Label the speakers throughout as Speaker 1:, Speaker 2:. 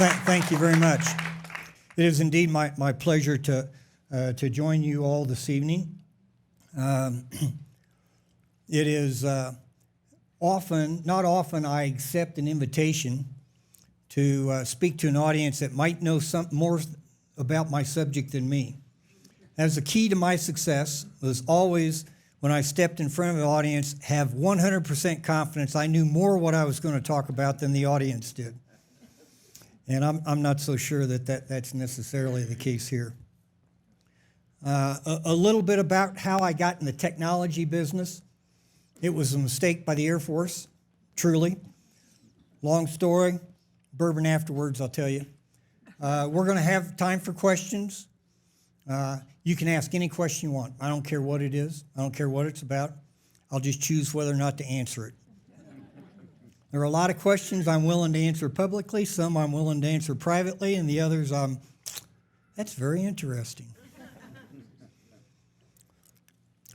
Speaker 1: Thank you very much. It is indeed my pleasure to join you all this evening. It is not often I accept an invitation to speak to an audience that might know something more about my subject than me. As the key to my success was always, when I stepped in front of an audience, have 100% confidence I knew more what I was going to talk about than the audience did. And I'm not so sure that's necessarily the case here. A little bit about how I got in the technology business. It was a mistake by the Air Force, truly. Long story, bourbon afterwards, I'll tell you. We're going to have time for questions. You can ask any question you want. I don't care what it is. I don't care what it's about. I'll just choose whether or not to answer it. There are a lot of questions I'm willing to answer publicly, some I'm willing to answer privately, and the others that's very interesting.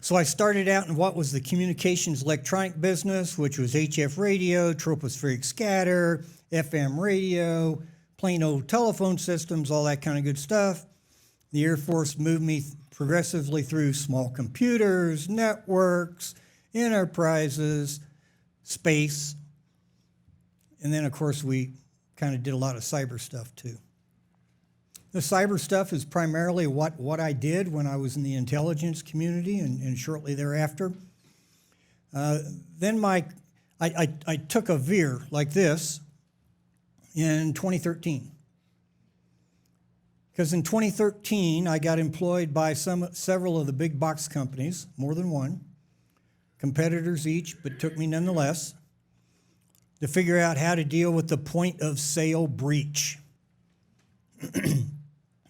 Speaker 1: So I started out in what was the communications electronic business, which was HF radio, tropospheric scatter, FM radio, plain old telephone systems, all that kind of good stuff. The Air Force moved me progressively through small computers, networks, enterprises, space, and then, of course, we kind of did a lot of cyber stuff, too. The cyber stuff is primarily what I did when I was in the intelligence community and shortly thereafter. Then I took a veer like this in 2013. Because in 2013, I got employed by several of the big box companies, more than one, competitors each, but took me nonetheless, to figure out how to deal with the point of sale breach.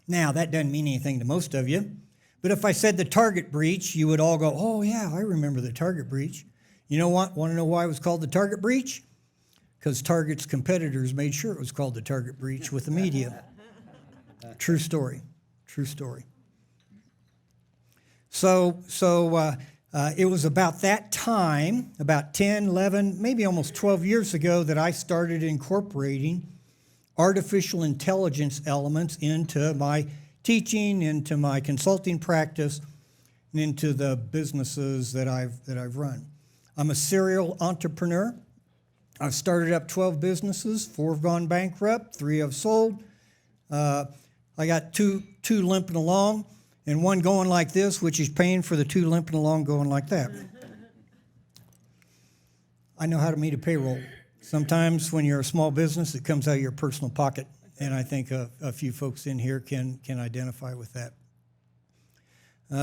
Speaker 1: Now, that doesn't mean anything to most of you, but if I said the target breach, you would all go, oh yeah, I remember the target breach. You know what? Want to know why it was called the target breach? Because Target's competitors made sure it was called the target breach with the media. True story, true story. So it was about that time, about 10, 11, maybe almost 12 years ago, that I started incorporating artificial intelligence elements into my teaching, into my consulting practice, and into the businesses that I've run. I'm a serial entrepreneur. I've started up 12 businesses, 4 have gone bankrupt, 3 have sold. I got two limping along, and 1 going like this, which is paying for the 2 limping along going like that. I know how to meet a payroll. Sometimes when you're a small business, it comes out of your personal pocket, and I think a few folks in here can identify with that.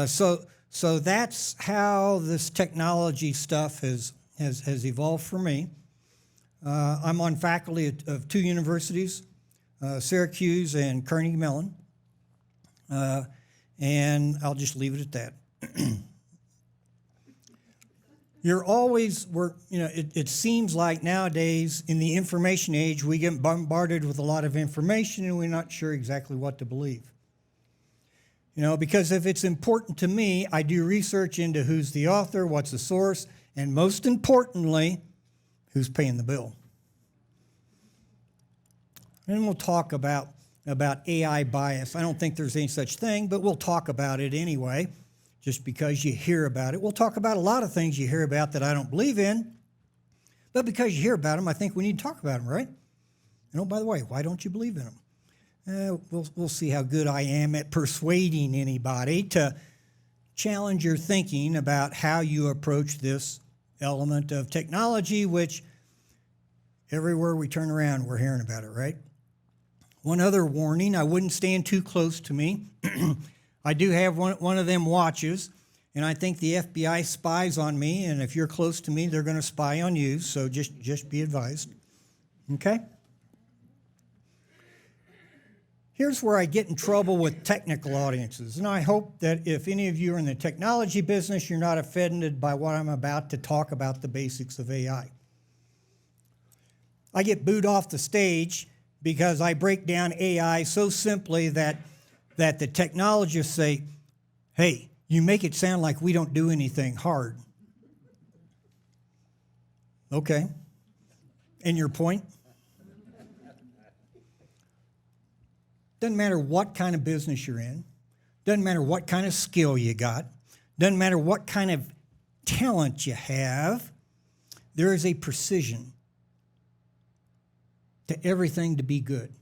Speaker 1: So that's how this technology stuff has evolved for me. I'm on faculty of 2 universities, Syracuse and Carnegie Mellon, and I'll just leave it at that. It seems like nowadays in the information age, we get bombarded with a lot of information and we're not sure exactly what to believe. Because if it's important to me, I do research into who's the author, what's the source, and most importantly, who's paying the bill. And we'll talk about AI bias. I don't think there's any such thing, but we'll talk about it anyway, just because you hear about it. We'll talk about a lot of things you hear about that I don't believe in, but because you hear about them, I think we need to talk about them, right? And oh, by the way, why don't you believe in them? We'll see how good I am at persuading anybody to challenge your thinking about how you approach this element of technology, which everywhere we turn around, we're hearing about it, right? One other warning, I wouldn't stand too close to me. I do have one of them watches, and I think the FBI spies on me, and if you're close to me, they're going to spy on you, so just be advised, okay? Here's where I get in trouble with technical audiences, and I hope that if any of you are in the technology business, you're not offended by what I'm about to talk about, the basics of AI. I get booed off the stage because I break down AI so simply that the technologists say, hey, you make it sound like we don't do anything hard. Okay. And your point? Doesn't matter what kind of business you're in. Doesn't matter what kind of skill you got. Doesn't matter what kind of talent you have. There is a precision to everything to be good.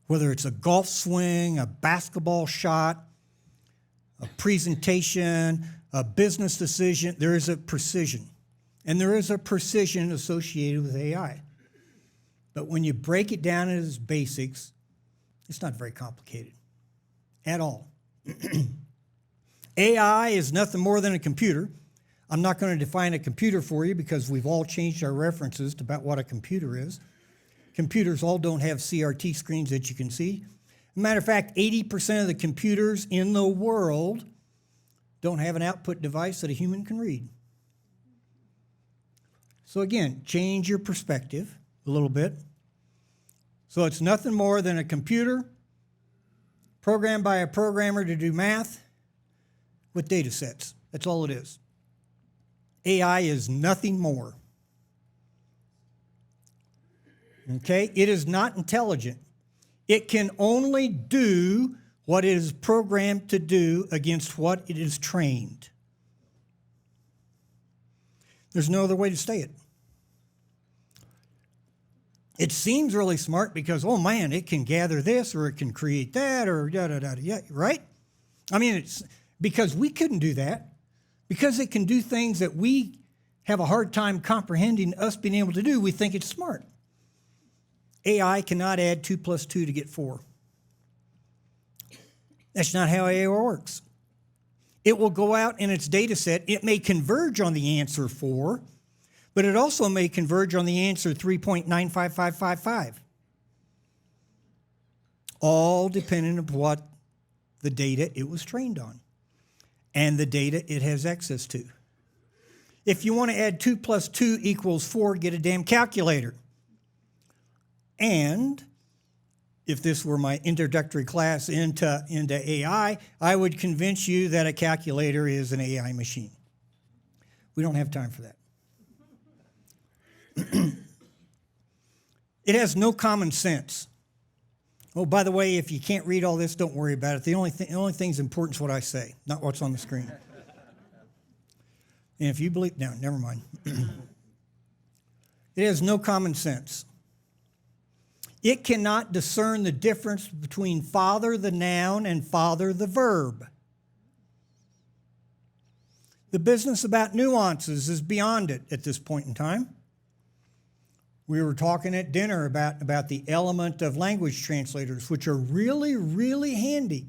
Speaker 1: Whether it's a golf swing, a basketball shot, a presentation, a business decision, there is a precision. And there is a precision associated with AI. But when you break it down into its basics, it's not very complicated at all. AI is nothing more than a computer. I'm not going to define a computer for you because we've all changed our references to about what a computer is. Computers all don't have CRT screens that you can see. As a matter of fact, 80% of the computers in the world don't have an output device that a human can read. So again, change your perspective a little bit. So it's nothing more than a computer programmed by a programmer to do math with data sets. That's all it is. AI is nothing more. Okay? It is not intelligent. It can only do what it is programmed to do against what it is trained. There's no other way to say it. It seems really smart because, oh man, it can gather this or it can create that or da-da-da-da, yeah, right? I mean, it's because we couldn't do that. Because it can do things that we have a hard time comprehending us being able to do, we think it's smart. AI cannot add 2 plus 2 to get 4. That's not how AI works. It will go out in its data set. It may converge on the answer 4, but it also may converge on the answer 3.95555. All dependent on what the data it was trained on and the data it has access to. If you want to add 2 plus 2 equals 4, get a damn calculator. And if this were my introductory class into AI, I would convince you that a calculator is an AI machine. We don't have time for that. It has no common sense. Oh, by the way, if you can't read all this, don't worry about it. The only thing's important is what I say, not what's on the screen. And if you believe, no, never mind. It has no common sense. It cannot discern the difference between father, the noun, and father, the verb. The business about nuances is beyond it at this point in time. We were talking at dinner about the element of language translators, which are really, really handy.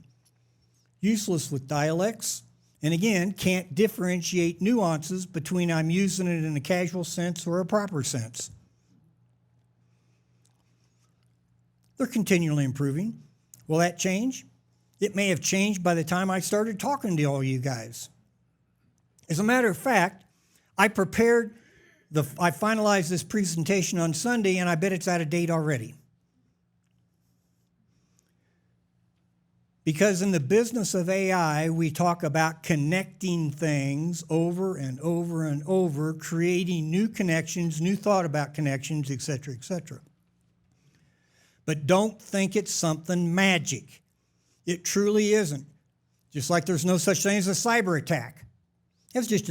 Speaker 1: Useless with dialects. And again, can't differentiate nuances between I'm using it in a casual sense or a proper sense. They're continually improving. Will that change? It may have changed by the time I started talking to all you guys. As a matter of fact, I finalized this presentation on Sunday, and I bet it's out of date already. Because in the business of AI, we talk about connecting things over and over and over, creating new connections, new thought about connections, et cetera, et cetera. But don't think it's something magic. It truly isn't. Just like there's no such thing as a cyber attack. It's just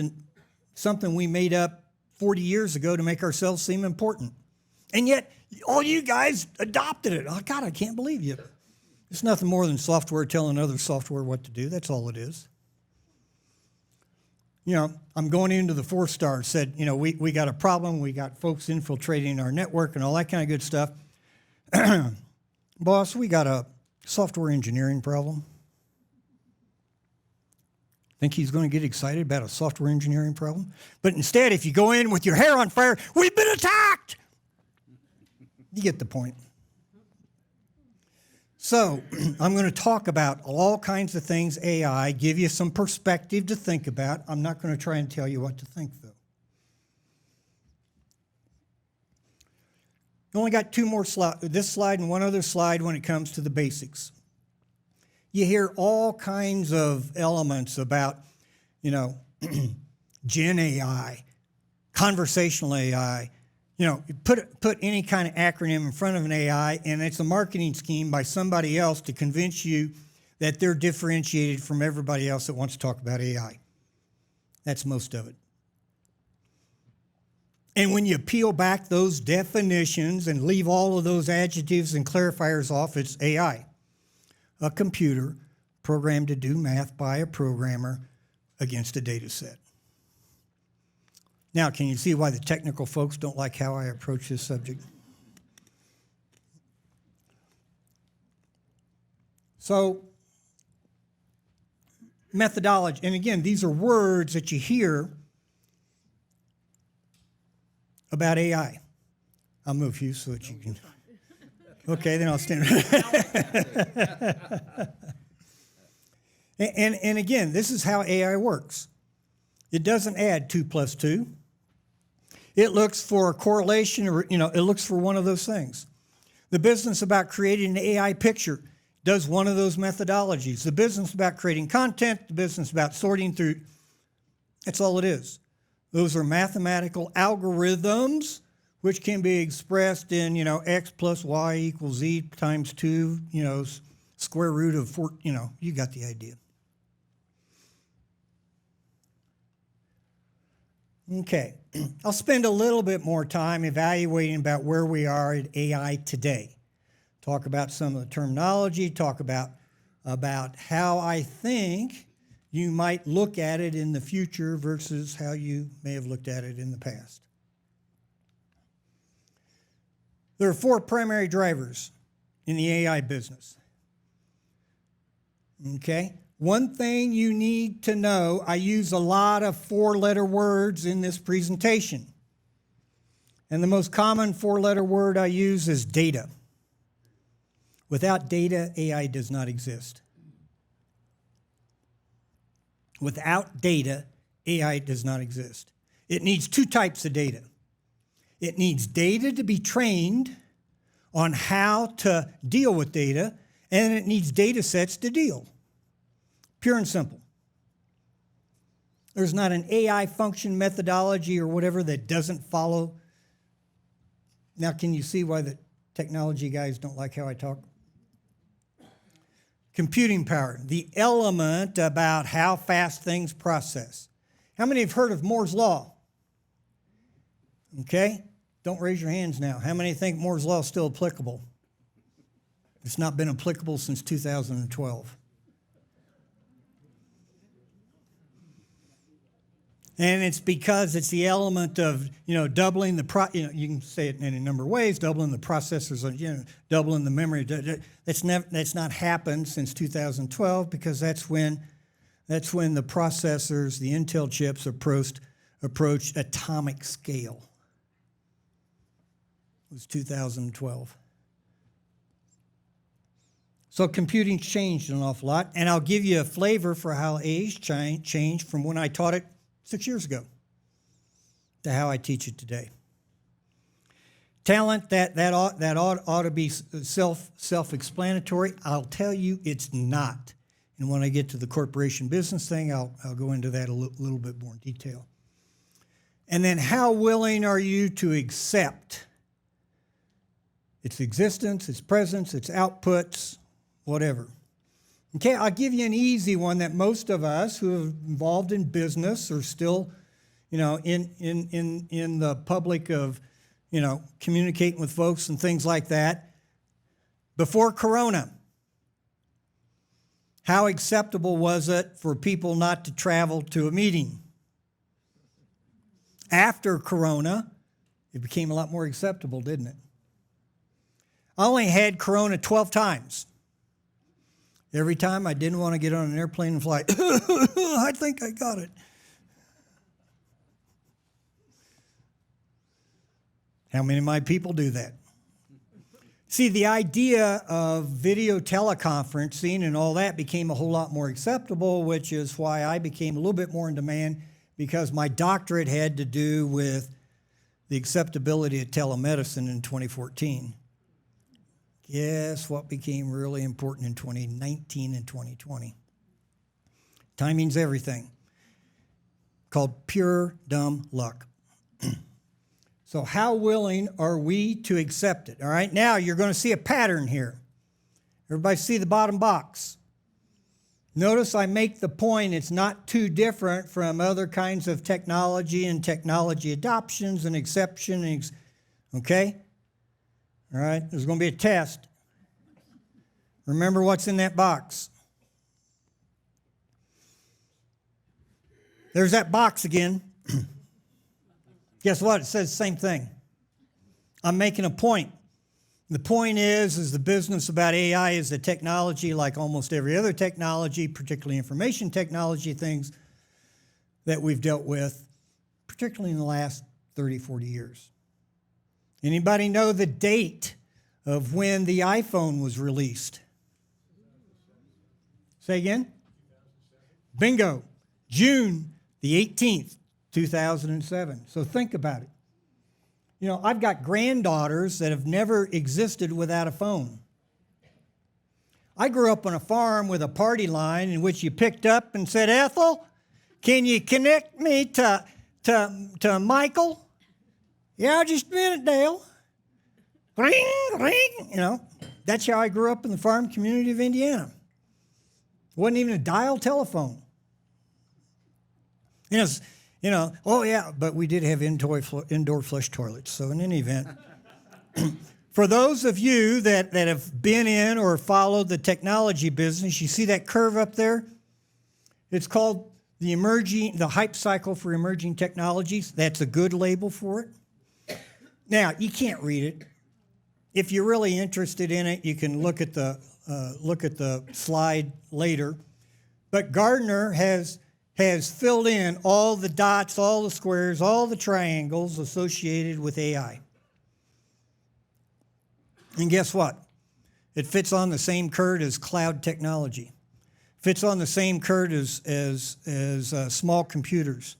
Speaker 1: something we made up 40 years ago to make ourselves seem important. And yet, all you guys adopted it. Oh, God, I can't believe you. It's nothing more than software telling other software what to do. That's all it is. You know, I'm going into the 4-star, said, you know, we got a problem. We got folks infiltrating our network and all that kind of good stuff. Boss, we got a software engineering problem. Think he's going to get excited about a software engineering problem? But instead, if you go in with your hair on fire, we've been attacked! You get the point. So, I'm going to talk about all kinds of things AI, give you some perspective to think about. I'm not going to try and tell you what to think, though. You only got 2 more slides, this slide and one other slide when it comes to the basics. You hear all kinds of elements about, you know, Gen AI, conversational AI, You put any kind of acronym in front of an AI, and it's a marketing scheme by somebody else to convince you that they're differentiated from everybody else that wants to talk about AI. That's most of it. And when you peel back those definitions and leave all of those adjectives and clarifiers off, it's AI. A computer programmed to do math by a programmer against a data set. Now, can you see why the technical folks don't like how I approach this subject? So, methodology, and again, these are words that you hear about AI. I'll move you so that you can. Okay, then I'll stand. and again, this is how AI works. It doesn't add 2 plus 2. It looks for a correlation, or it looks for one of those things. The business about creating an AI picture does one of those methodologies. The business about creating content, the business about sorting through, that's all it is. Those are mathematical algorithms which can be expressed in, x plus y equals z times 2, square root of 4, you got the idea. Okay, I'll spend a little bit more time evaluating about where we are at AI today. Talk about some of the terminology, talk about how I think you might look at it in the future versus how you may have looked at it in the past. There are 4 primary drivers in the AI business. Okay? One thing you need to know, I use a lot of 4-letter words in this presentation. And the most common 4-letter word I use is data. Without data, AI does not exist. Without data, AI does not exist. It needs 2 types of data. It needs data to be trained on how to deal with data, and it needs data sets to deal. Pure and simple. There's not an AI function methodology or whatever that doesn't follow. Now, can you see why the technology guys don't like how I talk? Computing power, the element about how fast things process. How many have heard of Moore's Law? Okay, don't raise your hands now. How many think Moore's Law is still applicable? It's not been applicable since 2012. And it's because it's the element of, doubling the, you can say it in any number of ways, doubling the processors, doubling the memory. That's not happened since 2012 because that's when the processors, the Intel chips, approached atomic scale. It was 2012. So computing's changed an awful lot, and I'll give you a flavor for how AI's changed from when I taught it 6 years ago to how I teach it today. Talent, that ought to be self-explanatory. I'll tell you it's not. And when I get to the corporation business thing, I'll go into that a little bit more in detail. And then how willing are you to accept its existence, its presence, its outputs, whatever. Okay, I'll give you an easy one that most of us who are involved in business are still, in the public of, communicating with folks and things like that. Before Corona, how acceptable was it for people not to travel to a meeting? After Corona, it became a lot more acceptable, didn't it? I only had Corona 12 times. Every time I didn't want to get on an airplane and fly, I think I got it. How many of my people do that? See, the idea of video teleconferencing and all that became a whole lot more acceptable, which is why I became a little bit more in demand, because my doctorate had to do with the acceptability of telemedicine in 2014. Guess what became really important in 2019 and 2020? Timing's everything. Called pure dumb luck. So how willing are we to accept it? All right, now you're going to see a pattern here. Everybody see the bottom box. Notice I make the point it's not too different from other kinds of technology and technology adoptions and exception. Okay? All right, there's going to be a test. Remember what's in that box. There's that box again. Guess what? It says the same thing. I'm making a point. The point is the business about AI is the technology, like almost every other technology, particularly information technology things that we've dealt with, particularly in the last 30, 40 years. Anybody know the date of when the iPhone was released? Say again? Bingo. June the 18th, 2007. So think about it. You know, I've got granddaughters that have never existed without a phone. I grew up on a farm with a party line in which you picked up and said, Ethel, can you connect me to Michael? Yeah, just a minute, Dale. Ring, ring. You know, that's how I grew up in the farm community of Indiana. Wasn't even a dial telephone. Oh yeah, but we did have indoor flush toilets. So in any event, for those of you that have been in or followed the technology business, you see that curve up there? It's called the hype cycle for emerging technologies. That's a good label for it. Now, you can't read it. If you're really interested in it, you can look at the slide later. But Gardner has filled in all the dots, all the squares, all the triangles associated with AI. And guess what? It fits on the same curve as cloud technology. Fits on the same curve as small computers.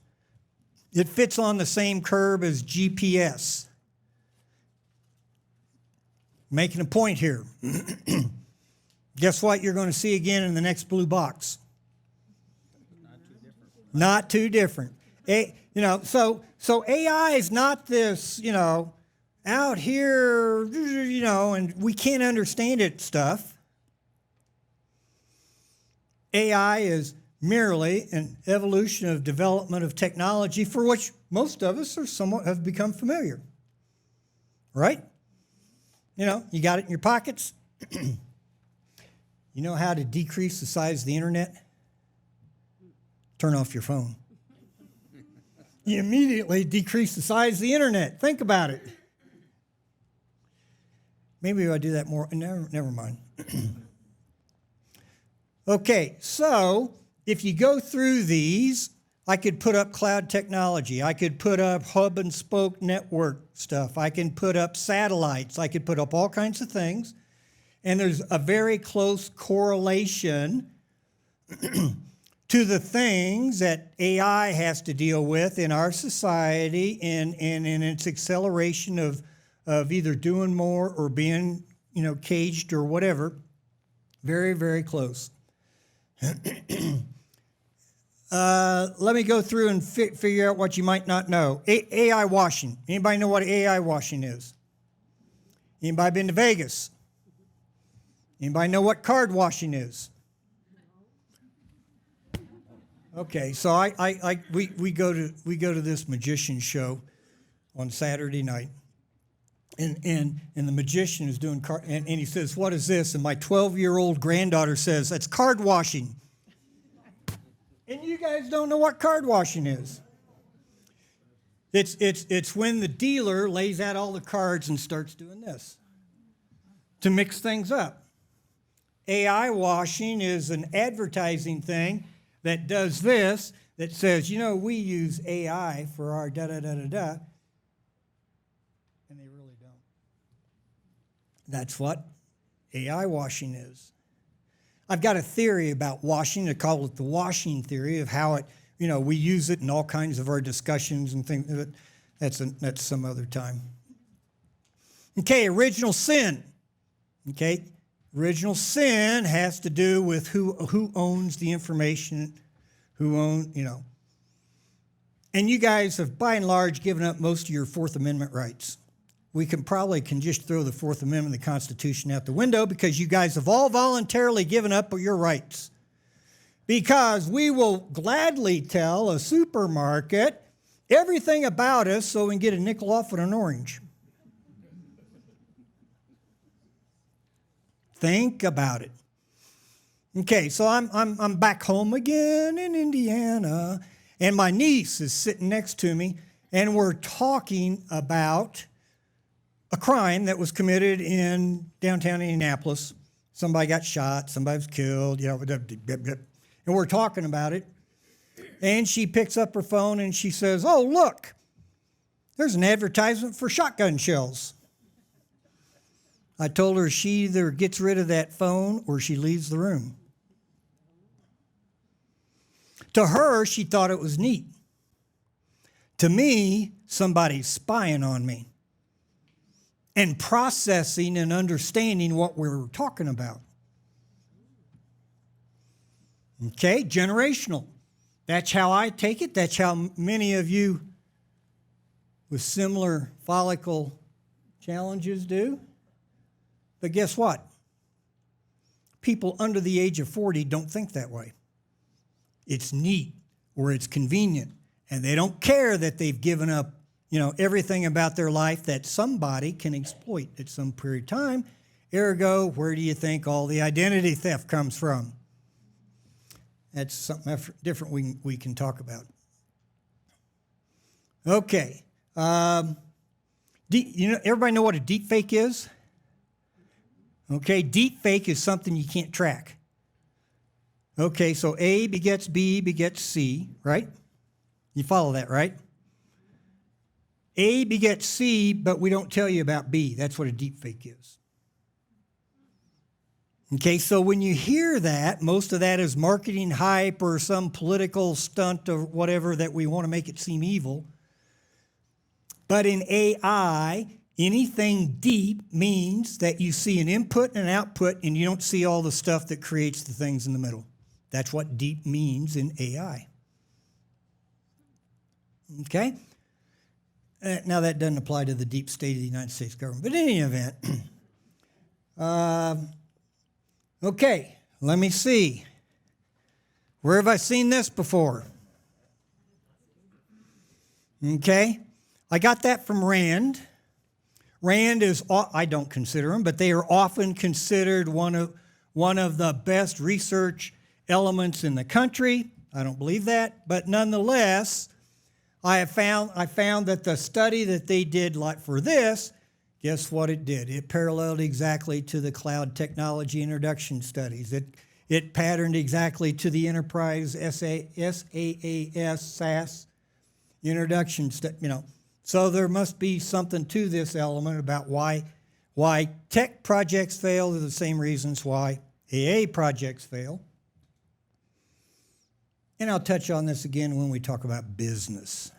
Speaker 1: It fits on the same curve as GPS. Making a point here. Guess what you're going to see again in the next blue box? Not too different. So AI is not this, out here, and we can't understand it stuff. AI is merely an evolution of development of technology for which most of us are somewhat have become familiar. Right? You got it in your pockets. You know how to decrease the size of the internet? Turn off your phone. You immediately decrease the size of the internet. Think about it. Maybe I do that more. Never mind. Okay, so if you go through these, I could put up cloud technology. I could put up hub and spoke network stuff. I can put up satellites. I could put up all kinds of things. And there's a very close correlation to the things that AI has to deal with in our society and in its acceleration of either doing more or being, caged or whatever. Very, very close. Let me go through and figure out what you might not know. AI washing. Anybody know what AI washing is? Anybody been to Vegas? Anybody know what card washing is? Okay, so we go to this magician show on Saturday night, and the magician is doing card, and he says, "What is this?" And my 12-year-old granddaughter says, "That's card washing." And you guys don't know what card washing is. It's when the dealer lays out all the cards and starts doing this to mix things up. AI washing is an advertising thing that does this, that says, we use AI for our da-da-da-da-da, and they really don't. That's what AI washing is. I've got a theory about washing. I call it the washing theory of how it, we use it in all kinds of our discussions and things. That's some other time. Okay, original sin. Okay, original sin has to do with who owns the information, and And you guys have, by and large, given up most of your Fourth Amendment rights. We can just throw the Fourth Amendment of the Constitution out the window because you guys have all voluntarily given up your rights. Because we will gladly tell a supermarket everything about us so we can get a nickel off on an orange. Think about it. Okay, so I'm back home again in Indiana, and my niece is sitting next to me, and we're talking about a crime that was committed in downtown Indianapolis. Somebody got shot, somebody was killed, and we're talking about it. And she picks up her phone and she says, "Oh, look, there's an advertisement for shotgun shells." I told her she either gets rid of that phone or she leaves the room. To her, she thought it was neat. To me, somebody's spying on me and processing and understanding what we're talking about. Okay, generational. That's how I take it. That's how many of you with similar follicle challenges do. But guess what? People under the age of 40 don't think that way. It's neat or it's convenient, and they don't care that they've given up, everything about their life that somebody can exploit at some period of time. Ergo, where do you think all the identity theft comes from? That's something different we can talk about. Okay. Everybody know what a deep fake is? Okay, deep fake is something you can't track. Okay, so A begets B begets C, right? You follow that, right? A begets C, but we don't tell you about B. That's what a deep fake is. Okay, so when you hear that, most of that is marketing hype or some political stunt or whatever that we want to make it seem evil. But in AI, anything deep means that you see an input and an output and you don't see all the stuff that creates the things in the middle. That's what deep means in AI. Okay? Now that doesn't apply to the deep state of the United States government. But in any event, okay, let me see. Where have I seen this before? Okay, I got that from Rand. Rand is, I don't consider them, but they are often considered one of the best research elements in the country. I don't believe that, but nonetheless, I found that the study that they did for this, guess what it did? It paralleled exactly to the cloud technology introduction studies. It patterned exactly to the enterprise SaaS introduction study. So there must be something to this element about why tech projects fail are the same reasons why AA projects fail. And I'll touch on this again when we talk about business.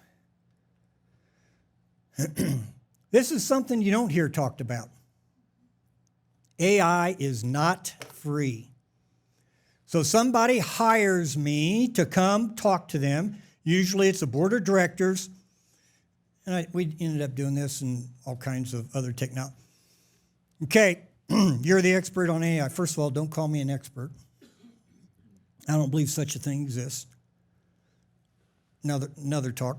Speaker 1: This is something you don't hear talked about. AI is not free. So somebody hires me to come talk to them. Usually it's a board of directors. And we ended up doing this and all kinds of other technology. Okay, you're the expert on AI. First of all, don't call me an expert. I don't believe such a thing exists. Another talk.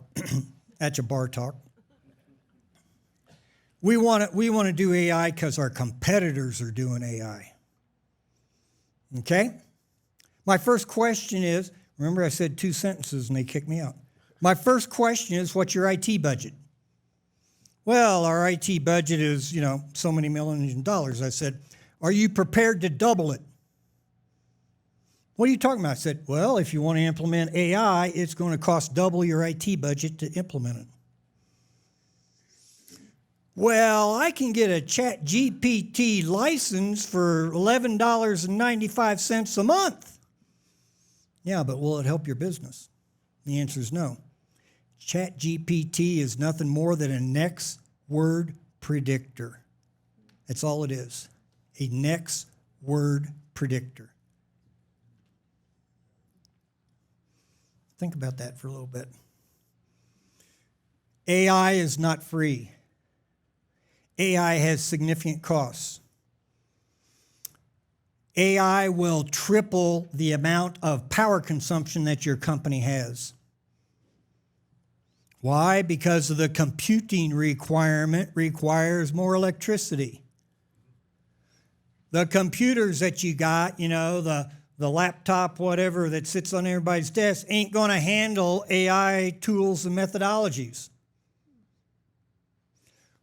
Speaker 1: At your bar talk. We want to do AI because our competitors are doing AI. Okay? My first question is, remember I said 2 sentences and they kicked me out. My first question is, what's your IT budget? Well, our IT budget is, so many millions of dollars. I said, are you prepared to double it? What are you talking about? I said, well, if you want to implement AI, it's going to cost double your IT budget to implement it. Well, I can get a ChatGPT license for $11.95 a month. Yeah, but will it help your business? The answer is no. ChatGPT is nothing more than a next word predictor. That's all it is, a next word predictor. Think about that for a little bit. AI is not free. AI has significant costs. AI will triple the amount of power consumption that your company has. Why? Because of the computing requirement requires more electricity. The computers that you got, the laptop, whatever, that sits on everybody's desk ain't going to handle AI tools and methodologies.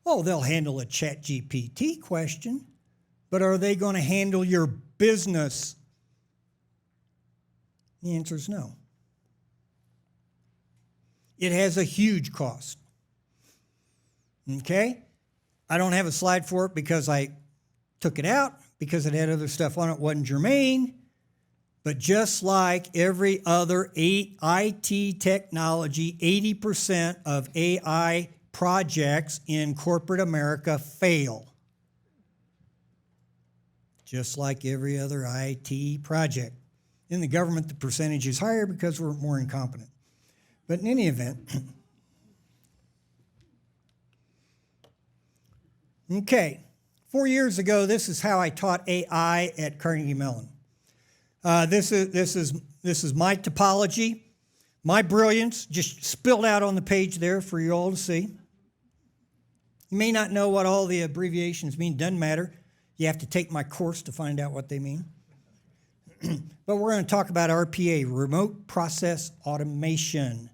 Speaker 1: Oh, they'll handle a ChatGPT question, but are they going to handle your business? The answer is no. It has a huge cost. Okay? I don't have a slide for it because I took it out because it had other stuff on it, wasn't germane. But just like every other IT technology, 80% of AI projects in corporate America fail. Just like every other IT project. In the government, the percentage is higher because we're more incompetent. But in any event, okay, 4 years ago, this is how I taught AI at Carnegie Mellon. This is my topology, my brilliance, just spilled out on the page there for you all to see. You may not know what all the abbreviations mean, doesn't matter. You have to take my course to find out what they mean. But we're going to talk about RPA, Remote Process Automation.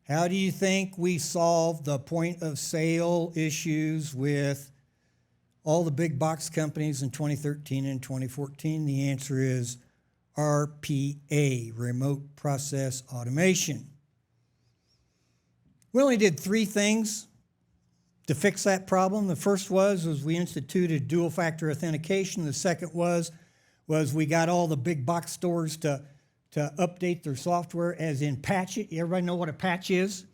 Speaker 1: How do you think we solve the point of sale issues with all the big box companies in 2013 and 2014? The answer is RPA, Remote Process Automation. We only did 3 things to fix that problem. The first was we instituted dual factor authentication. The second was we got all the big box stores to update their software, as in patch it. Everybody know what a patch is?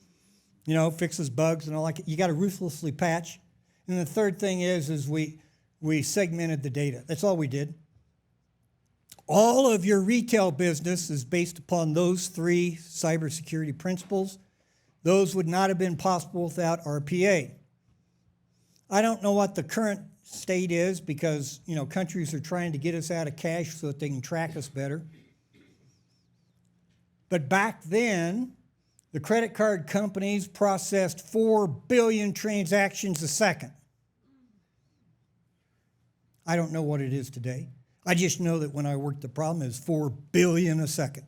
Speaker 1: Fixes bugs and all that. You got to ruthlessly patch. And the third thing is we segmented the data. That's all we did. All of your retail business is based upon those 3 cybersecurity principles. Those would not have been possible without RPA. I don't know what the current state is because, countries are trying to get us out of cash so that they can track us better. But back then, the credit card companies processed 4 billion transactions a second. I don't know what it is today. I just know that when I worked the problem, it was 4 billion a second.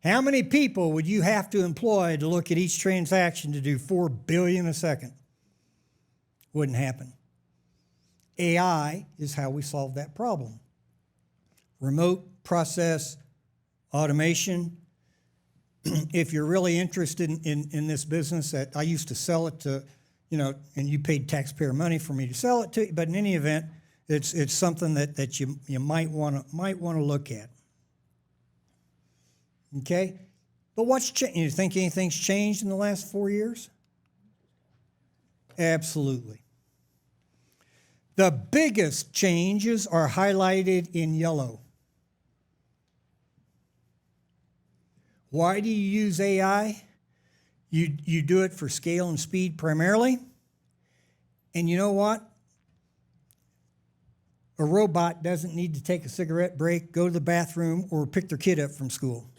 Speaker 1: How many people would you have to employ to look at each transaction to do 4 billion a second? Wouldn't happen. AI is how we solve that problem. Remote process automation. If you're really interested in this business, I used to sell it to, and you paid taxpayer money for me to sell it to you, but in any event, it's something that you might want to look at. Okay? But what's changed? You think anything's changed in the last 4 years? Absolutely. The biggest changes are highlighted in yellow. Why do you use AI? You do it for scale and speed primarily. And you know what? A robot doesn't need to take a cigarette break, go to the bathroom, or pick their kid up from school.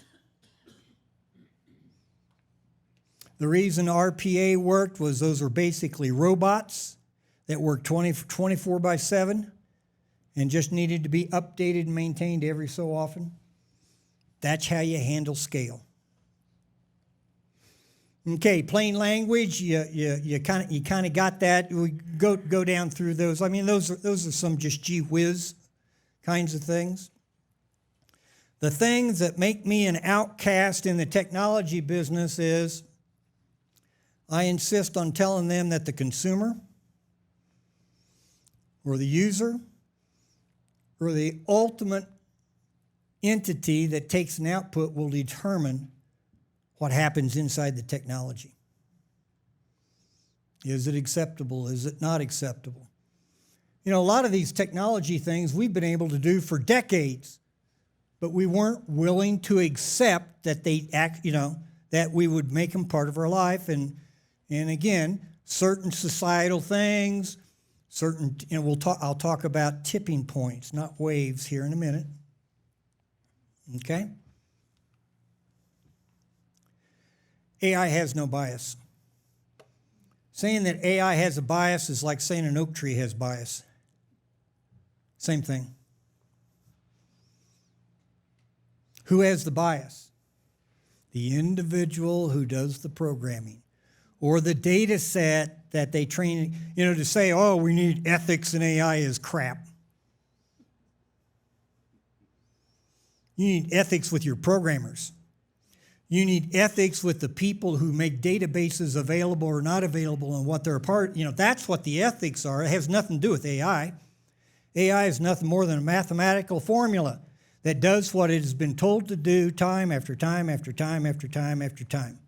Speaker 1: The reason RPA worked was those are basically robots that work 24/7 and just needed to be updated and maintained every so often. That's how you handle scale. Okay, plain language, you kind of got that. We go down through those. I mean, those are some just gee whiz kinds of things. The things that make me an outcast in the technology business is I insist on telling them that the consumer or the user or the ultimate entity that takes an output will determine what happens inside the technology. Is it acceptable? Is it not acceptable? A lot of these technology things we've been able to do for decades, but we weren't willing to accept that they that we would make them part of our life. And again, certain societal things, I'll talk about tipping points, not waves, here in a minute. Okay? AI has no bias. Saying that AI has a bias is like saying an oak tree has bias. Same thing. Who has the bias? The individual who does the programming, or the data set that they train. To say, oh, we need ethics in AI is crap. You need ethics with your programmers. You need ethics with the people who make databases available or not available and what they're a part. That's what the ethics are. It has nothing to do with AI. AI is nothing more than a mathematical formula that does what it has been told to do time after time after time after time after time.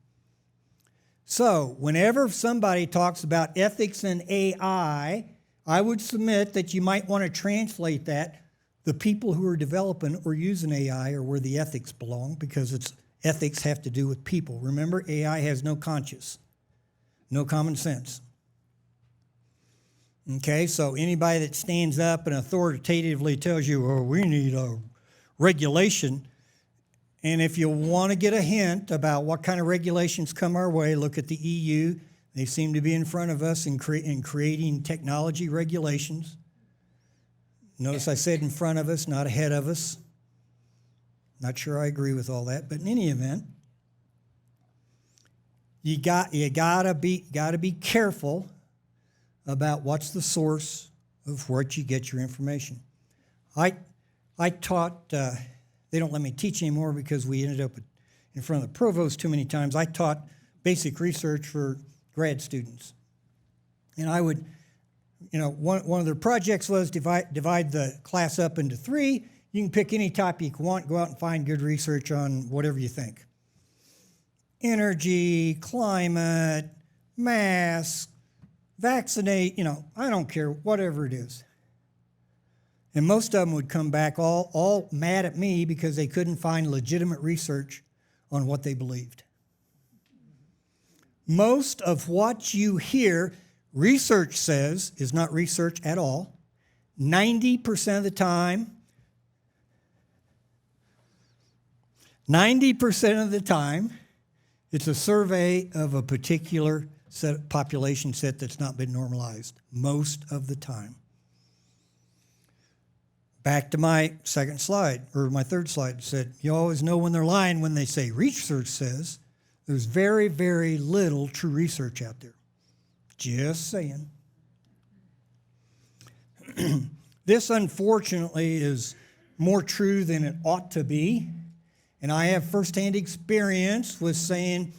Speaker 1: So whenever somebody talks about ethics in AI, I would submit that you might want to translate that. The people who are developing or using AI are where the ethics belong, because ethics have to do with people. Remember, AI has no conscience, no common sense. Okay, so anybody that stands up and authoritatively tells you, oh, we need a regulation, and if you want to get a hint about what kind of regulations come our way, look at the EU. They seem to be in front of us in creating technology regulations. Notice I said in front of us, not ahead of us. Not sure I agree with all that, but in any event, you gotta be careful about what's the source of what you get your information. I taught. They don't let me teach anymore because we ended up in front of the provost too many times. I taught basic research for grad students, and I would, one of their projects was divide the class up into 3. You can pick any topic you want, go out and find good research on whatever you think. Energy, climate, masks, vaccinate, I don't care, whatever it is. And most of them would come back all mad at me because they couldn't find legitimate research on what they believed. Most of what you hear research says is not research at all. 90% of the time, 90% of the time, it's a survey of a particular population set that's not been normalized. Most of the time. Back to my second slide, or my third slide, said, you always know when they're lying when they say research says. There's very, very little true research out there. Just saying. This, unfortunately, is more true than it ought to be. And I have firsthand experience with saying,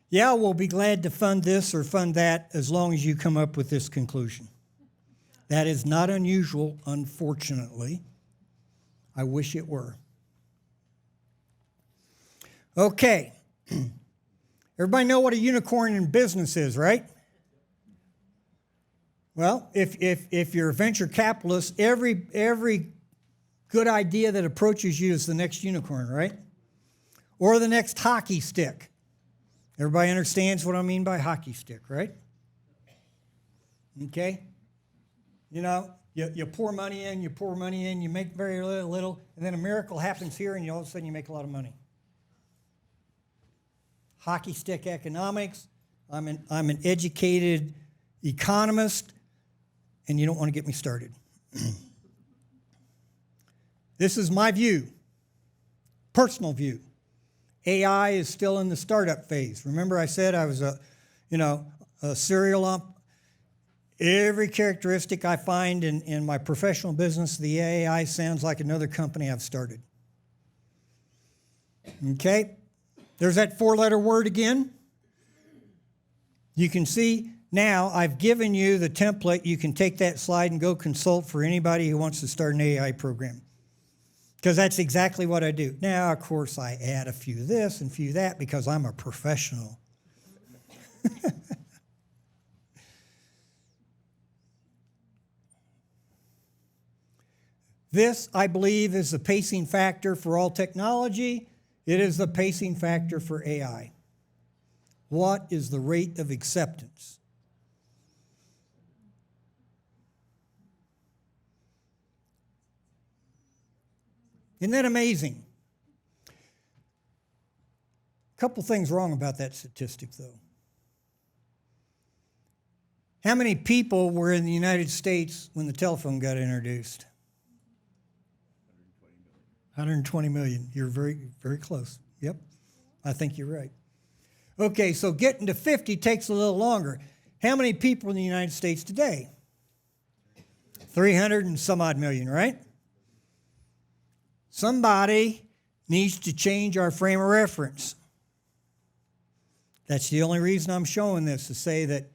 Speaker 1: yeah, we'll be glad to fund this or fund that as long as you come up with this conclusion. That is not unusual, unfortunately. I wish it were. Okay. Everybody know what a unicorn in business is, right? Well, if you're a venture capitalist, every good idea that approaches you is the next unicorn, right? Or the next hockey stick. Everybody understands what I mean by hockey stick, right? Okay? You pour money in, you make very little, and then a miracle happens here, and all of a sudden you make a lot of money. Hockey stick economics. I'm an educated economist, and you don't want to get me started. This is my view, personal view. AI is still in the startup phase. Remember I said I was a serial Every characteristic I find in my professional business, the AI sounds like another company I've started. Okay? There's that 4-letter word again. You can see now I've given you the template. You can take that slide and go consult for anybody who wants to start an AI program. Because that's exactly what I do. Now, of course, I add a few this and a few that because I'm a professional. This, I believe, is the pacing factor for all technology. It is the pacing factor for AI. What is the rate of acceptance? Isn't that amazing? A couple things wrong about that statistic, though. How many people were in the United States when the telephone got introduced? 120 million. You're very, very close. Yep, I think you're right. Okay, so getting to 50 takes a little longer. How many people in the United States today? 300 and some odd million, right? Somebody needs to change our frame of reference. That's the only reason I'm showing this, to say that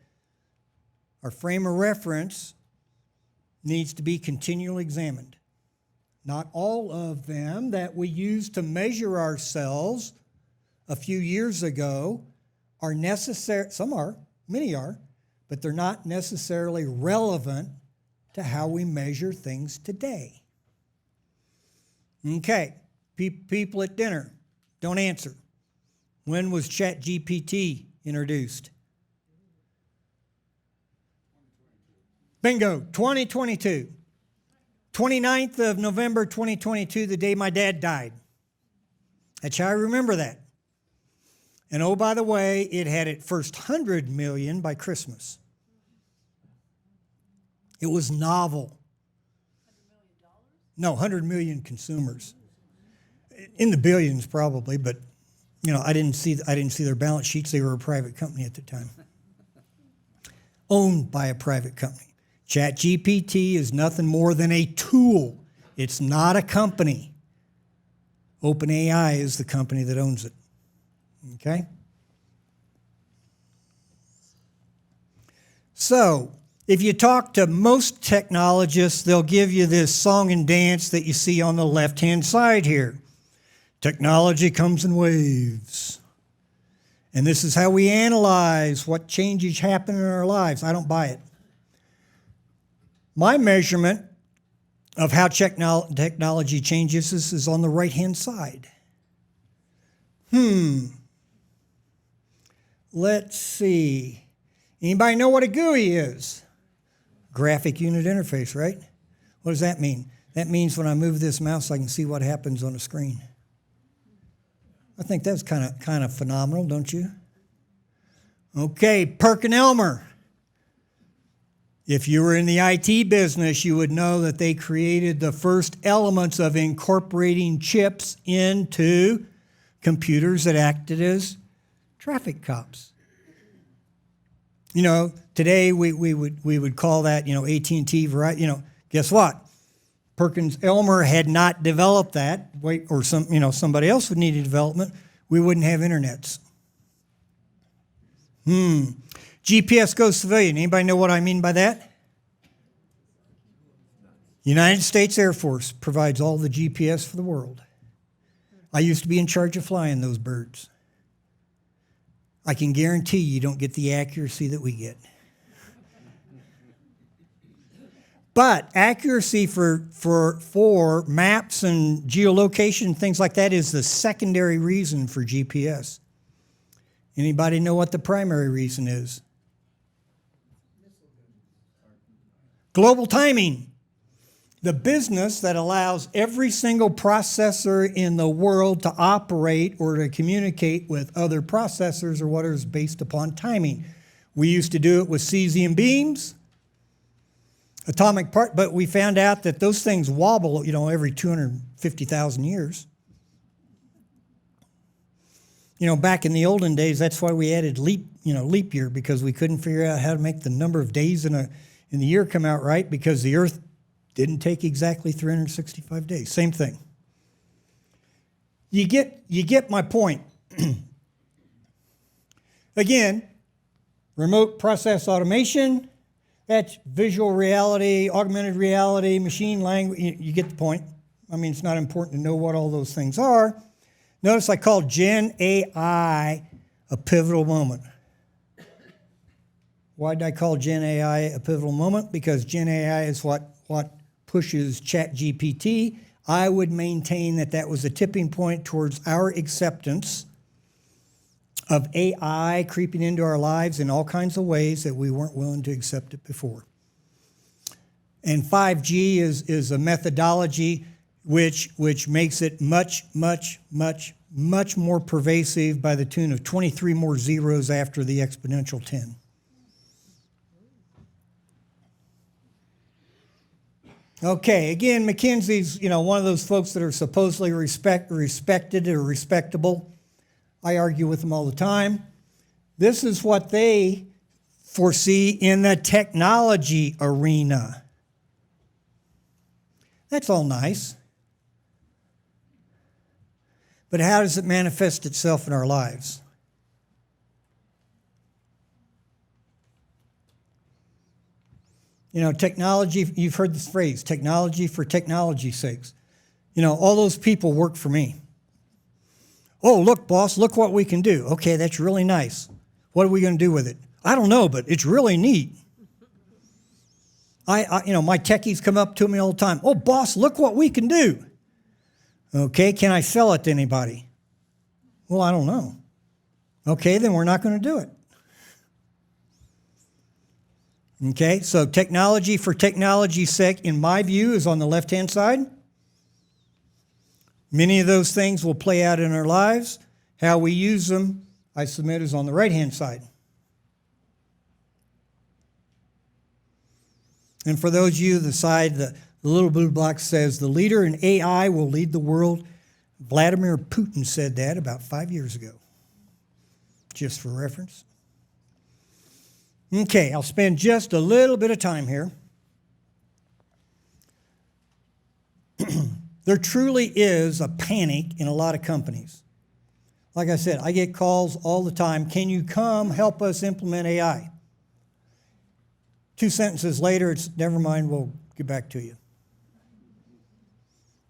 Speaker 1: our frame of reference needs to be continually examined. Not all of them that we used to measure ourselves a few years ago are necessary. Some are, many are, but they're not necessarily relevant to how we measure things today. Okay, people at dinner, don't answer. When was ChatGPT introduced? Bingo, 2022. 29th of November 2022, the day my dad died. That's how I remember that. And oh, by the way, it had its first 100 million by Christmas. It was novel. No, 100 million consumers. In the billions probably, but you know, I didn't see their balance sheets. They were a private company at the time. Owned by a private company. ChatGPT is nothing more than a tool. It's not a company. OpenAI is the company that owns it. Okay? So, if you talk to most technologists, they'll give you this song and dance that you see on the left-hand side here. Technology comes in waves. And this is how we analyze what changes happen in our lives. I don't buy it. My measurement of how technology changes is on the right-hand side. Let's see. Anybody know what a GUI is? Graphic Unit Interface, right? What does that mean? That means when I move this mouse, I can see what happens on the screen. I think that's kind of phenomenal, don't you? Okay, PerkinElmer. If you were in the IT business, you would know that they created the first elements of incorporating chips into computers that acted as traffic cops. You know, today we would call that, you know, AT&T, Verizon. You know, guess what? PerkinElmer had not developed that, or somebody else would need a development. We wouldn't have internets. GPS goes civilian. Anybody know what I mean by that? United States Air Force provides all the GPS for the world. I used to be in charge of flying those birds. I can guarantee you don't get the accuracy that we get. But accuracy for maps and geolocation, things like that, is the secondary reason for GPS. Anybody know what the primary reason is? Global timing. The business that allows every single processor in the world to operate or to communicate with other processors or what is based upon timing. We used to do it with cesium beams, atomic part, but we found out that those things wobble, you know, every 250,000 years. You know, back in the olden days, that's why we added leap year, because we couldn't figure out how to make the number of days in the year come out right, because the Earth didn't take exactly 365 days. Same thing. You get my point. Again, remote process automation, that's visual reality, augmented reality, machine language. You get the point. I mean, it's not important to know what all those things are. Notice I called Gen AI a pivotal moment. Why did I call Gen AI a pivotal moment? Because Gen AI is what pushes ChatGPT. I would maintain that was a tipping point towards our acceptance of AI creeping into our lives in all kinds of ways that we weren't willing to accept it before. And 5G is a methodology which makes it much more pervasive by the tune of 23 more zeros after the exponential 10. Okay, again, McKinsey's, one of those folks that are supposedly respected or respectable. I argue with them all the time. This is what they foresee in the technology arena. That's all nice. But how does it manifest itself in our lives? Technology, you've heard this phrase, technology for technology's sakes. All those people work for me. Oh, look, boss, look what we can do. Okay, that's really nice. What are we going to do with it? I don't know, but it's really neat. My techies come up to me all the time. Oh, boss, look what we can do. Okay, can I sell it to anybody? Well, I don't know. Okay, then we're not going to do it. Okay, so technology for technology's sake, in my view, is on the left-hand side. Many of those things will play out in our lives. How we use them, I submit, is on the right-hand side. And for those of you, the side, the little blue box says, the leader in AI will lead the world. Vladimir Putin said that about 5 years ago, just for reference. Okay, I'll spend just a little bit of time here. There truly is a panic in a lot of companies. Like I said, I get calls all the time. Can you come help us implement AI? 2 sentences later, it's never mind, we'll get back to you.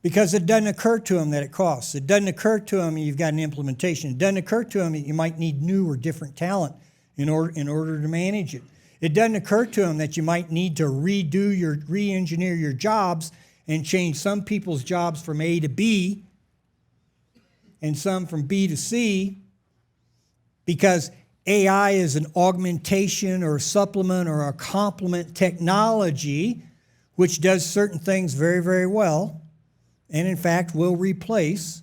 Speaker 1: Because it doesn't occur to them that it costs. It doesn't occur to them you've got an implementation. It doesn't occur to them that you might need new or different talent in order to manage it. It doesn't occur to them that you might need to re-engineer your jobs and change some people's jobs from A to B and some from B to C, because AI is an augmentation or a supplement or a complement technology which does certain things very, very well, and in fact will replace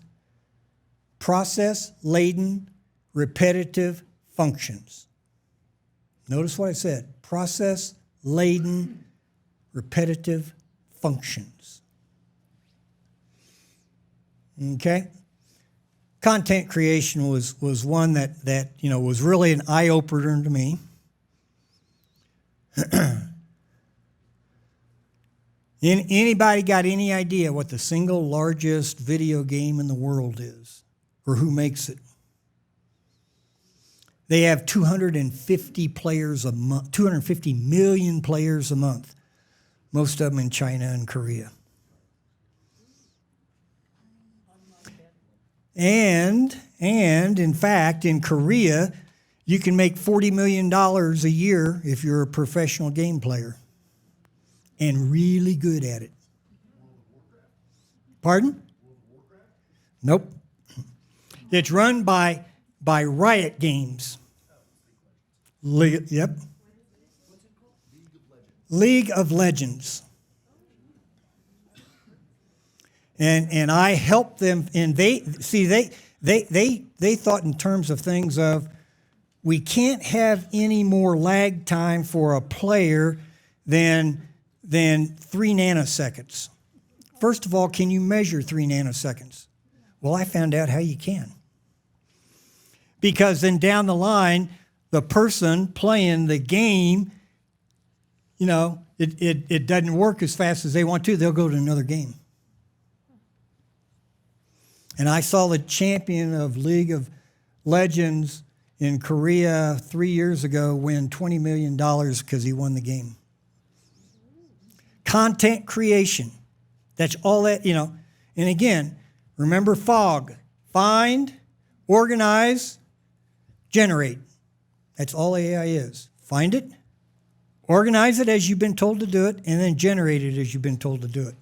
Speaker 1: process-laden, repetitive functions. Notice what I said, process-laden, repetitive functions. Okay? Content creation was one that was really an eye-opener to me. Anybody got any idea what the single largest video game in the world is, or who makes it? They have 250 players a month, 250 million players a month, most of them in China and Korea. And in fact, in Korea, you can make $40 million a year if you're a professional game player and really good at it. Pardon? Nope. It's run by Riot Games. Yep. League of Legends. And I helped them, and they thought in terms of things of, we can't have any more lag time for a player than 3 nanoseconds. First of all, can you measure 3 nanoseconds? Well, I found out how you can. Because then down the line, the person playing the game, it doesn't work as fast as they want to. They'll go to another game. And I saw the champion of League of Legends in Korea 3 years ago win $20 million because he won the game. Content creation. That's all that, And again, remember FOG. Find, organize, generate. That's all AI is. Find it, organize it as you've been told to do it, and then generate it as you've been told to do it.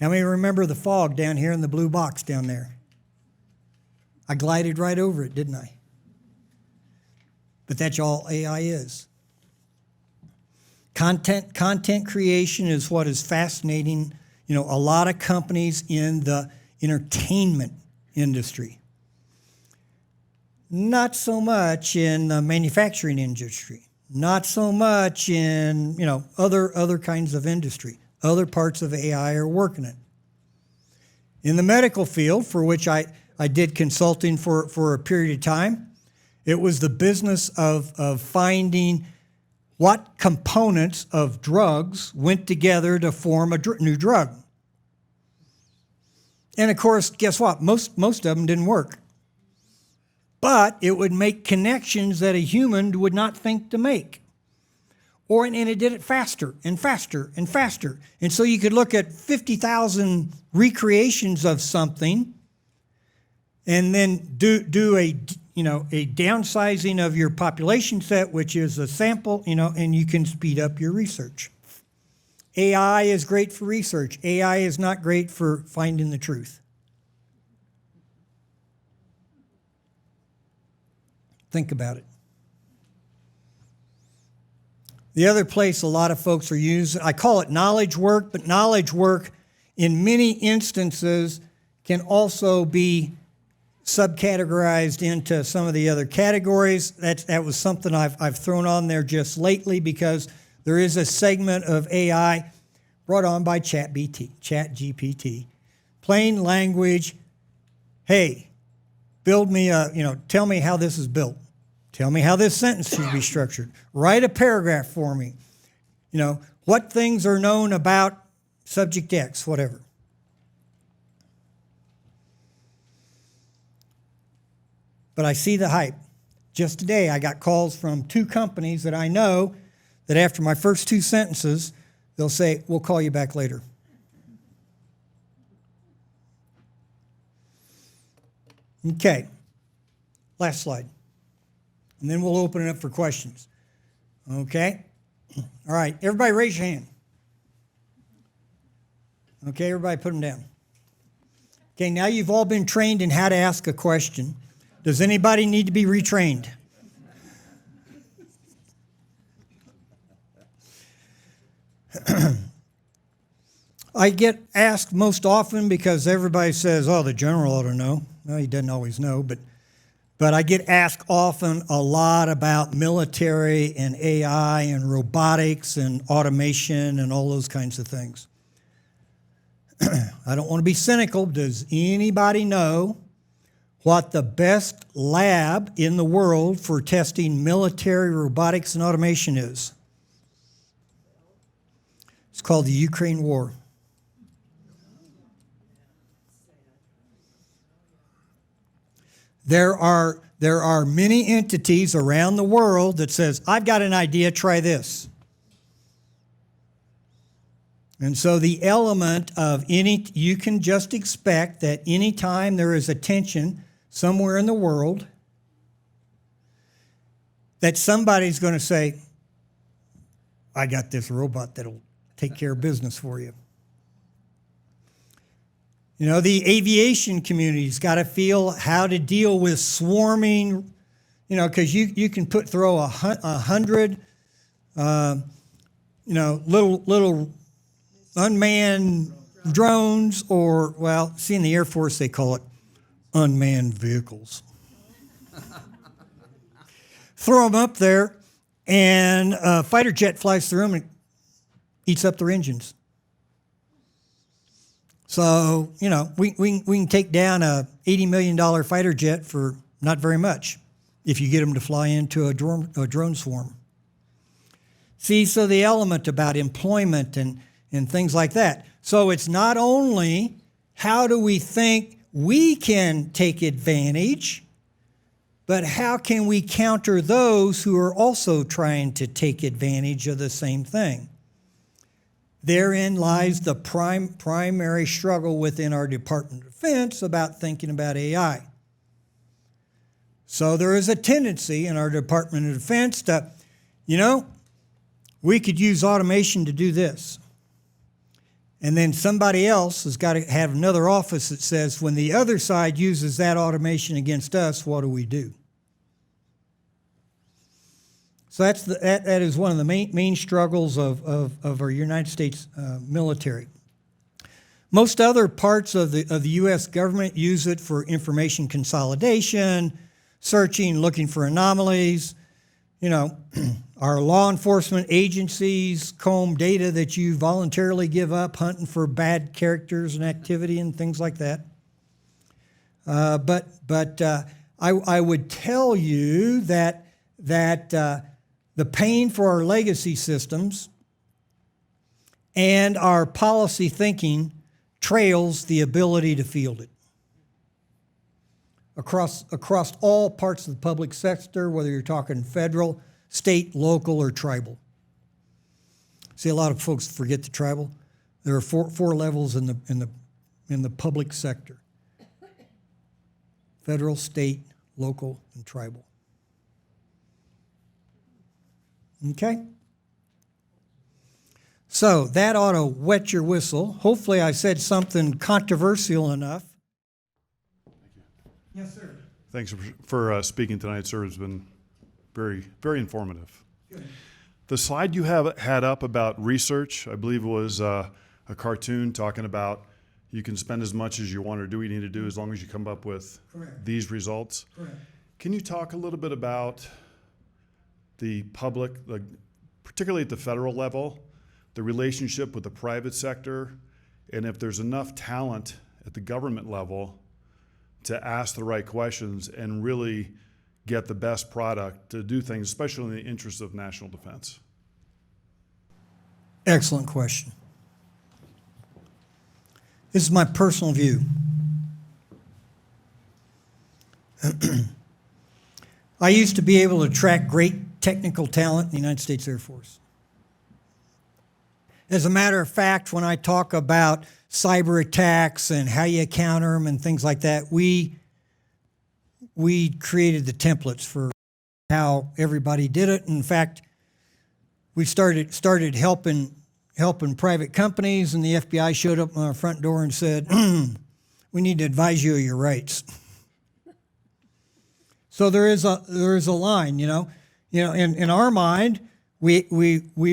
Speaker 1: How many remember the fog down here in the blue box down there? I glided right over it, didn't I? But that's all AI is. Content creation is what is fascinating. You know, a lot of companies in the entertainment industry. Not so much in the manufacturing industry. Not so much in, you know, other kinds of industry. Other parts of AI are working it. In the medical field, for which I did consulting for a period of time, it was the business of finding what components of drugs went together to form a new drug. And of course, guess what? Most of them didn't work. But it would make connections that a human would not think to make. And it did it faster and faster and faster. And so you could look at 50,000 recreations of something and then do a downsizing of your population set, which is a sample, and you can speed up your research. AI is great for research. AI is not great for finding the truth. Think about it. The other place a lot of folks are using, I call it knowledge work, but knowledge work in many instances can also be subcategorized into some of the other categories. That was something I've thrown on there just lately because there is a segment of AI brought on by ChatGPT. Plain language, hey, build me tell me how this is built. Tell me how this sentence should be structured. Write a paragraph for me. What things are known about subject X, whatever. But I see the hype. Just today, I got calls from 2 companies that I know that after my first 2 sentences, they'll say, we'll call you back later. Okay, last slide. And then we'll open it up for questions. Okay? All right, everybody raise your hand. Okay, everybody put them down. Okay, now you've all been trained in how to ask a question. Does anybody need to be retrained? I get asked most often because everybody says, oh, the general ought to know. Well, he doesn't always know, but I get asked often a lot about military and AI and robotics and automation and all those kinds of things. I don't want to be cynical. Does anybody know what the best lab in the world for testing military robotics and automation is? It's called the Ukraine War. There are many entities around the world that says, I've got an idea, try this. And so the element of you can just expect that anytime there is a tension somewhere in the world, that somebody's going to say, I got this robot that'll take care of business for you. The aviation community's got to feel how to deal with swarming, because you can throw 100, little unmanned drones, or, in the Air Force they call it unmanned vehicles. Throw them up there, and a fighter jet flies through them and eats up their engines. So, we can take down a $80 million fighter jet for not very much if you get them to fly into a drone swarm. See, so the element about employment and things like that. So it's not only how do we think we can take advantage, but how can we counter those who are also trying to take advantage of the same thing? Therein lies the primary struggle within our Department of Defense about thinking about AI. So there is a tendency in our Department of Defense to, we could use automation to do this. And then somebody else has got to have another office that says, when the other side uses that automation against us, what do we do? So that is one of the main struggles of our United States military. Most other parts of the U.S. government use it for information consolidation, searching, looking for anomalies. You know, our law enforcement agencies comb data that you voluntarily give up, hunting for bad characters and activity and things like that. But I would tell you that the pain for our legacy systems and our policy thinking trails the ability to field it. Across all parts of the public sector, whether you're talking federal, state, local, or tribal. See, a lot of folks forget the tribal. There are four levels in the public sector: federal, state, local, and tribal. Okay? So that ought to wet your whistle. Hopefully I said something controversial enough. Yes, sir.
Speaker 2: Thanks for speaking tonight, sir. It's been very, very informative.
Speaker 1: Good.
Speaker 2: The slide you had up about research, I believe it was a cartoon talking about you can spend as much as you want or do what you need to do as long as you come up with
Speaker 1: Correct.
Speaker 2: these results.
Speaker 1: Correct.
Speaker 2: Can you talk a little bit about the public, particularly at the federal level, the relationship with the private sector, and if there's enough talent at the government level to ask the right questions and really get the best product to do things, especially in the interest of national defense?
Speaker 1: Excellent question. This is my personal view. I used to be able to attract great technical talent in the United States Air Force. As a matter of fact, when I talk about cyber attacks and how you counter them and things like that, we created the templates for how everybody did it. In fact, we started helping private companies, and the FBI showed up on our front door and said, "We need to advise you of your rights." So there is a line, you know. In our mind, we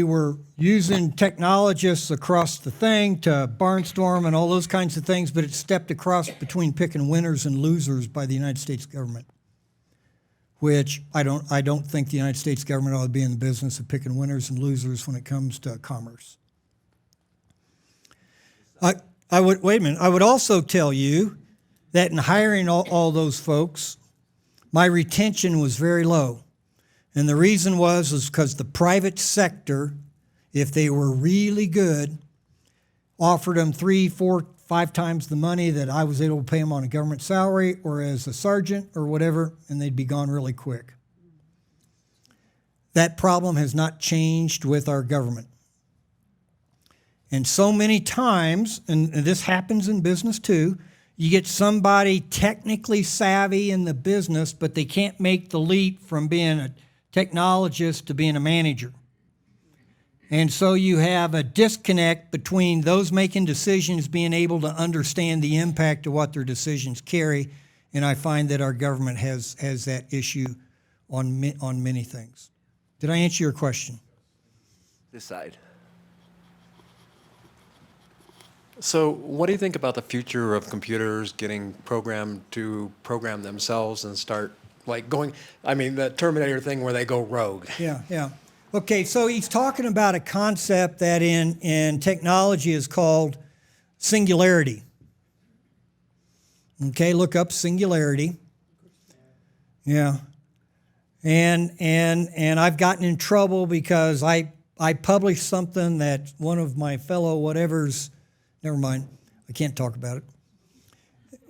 Speaker 1: were using technologists across the thing to barnstorm and all those kinds of things, but it stepped across between picking winners and losers by the United States government, which I don't think the United States government ought to be in the business of picking winners and losers when it comes to commerce. I would also tell you that in hiring all those folks, my retention was very low. And the reason was because the private sector, if they were really good, offered them 3, 4, 5 times the money that I was able to pay them on a government salary or as a sergeant or whatever, and they'd be gone really quick. That problem has not changed with our government. And so many times, and this happens in business too, you get somebody technically savvy in the business, but they can't make the leap from being a technologist to being a manager. And so you have a disconnect between those making decisions being able to understand the impact of what their decisions carry, and I find that our government has that issue on many things. Did I answer your question?
Speaker 3: This side. So what do you think about the future of computers getting programmed to program themselves and start like going, I mean, the Terminator thing where they go rogue?
Speaker 1: Yeah. Okay, so he's talking about a concept that in technology is called singularity. Okay, look up singularity. Yeah. And I've gotten in trouble because I published something that one of my fellow whatevers, never mind, I can't talk about it.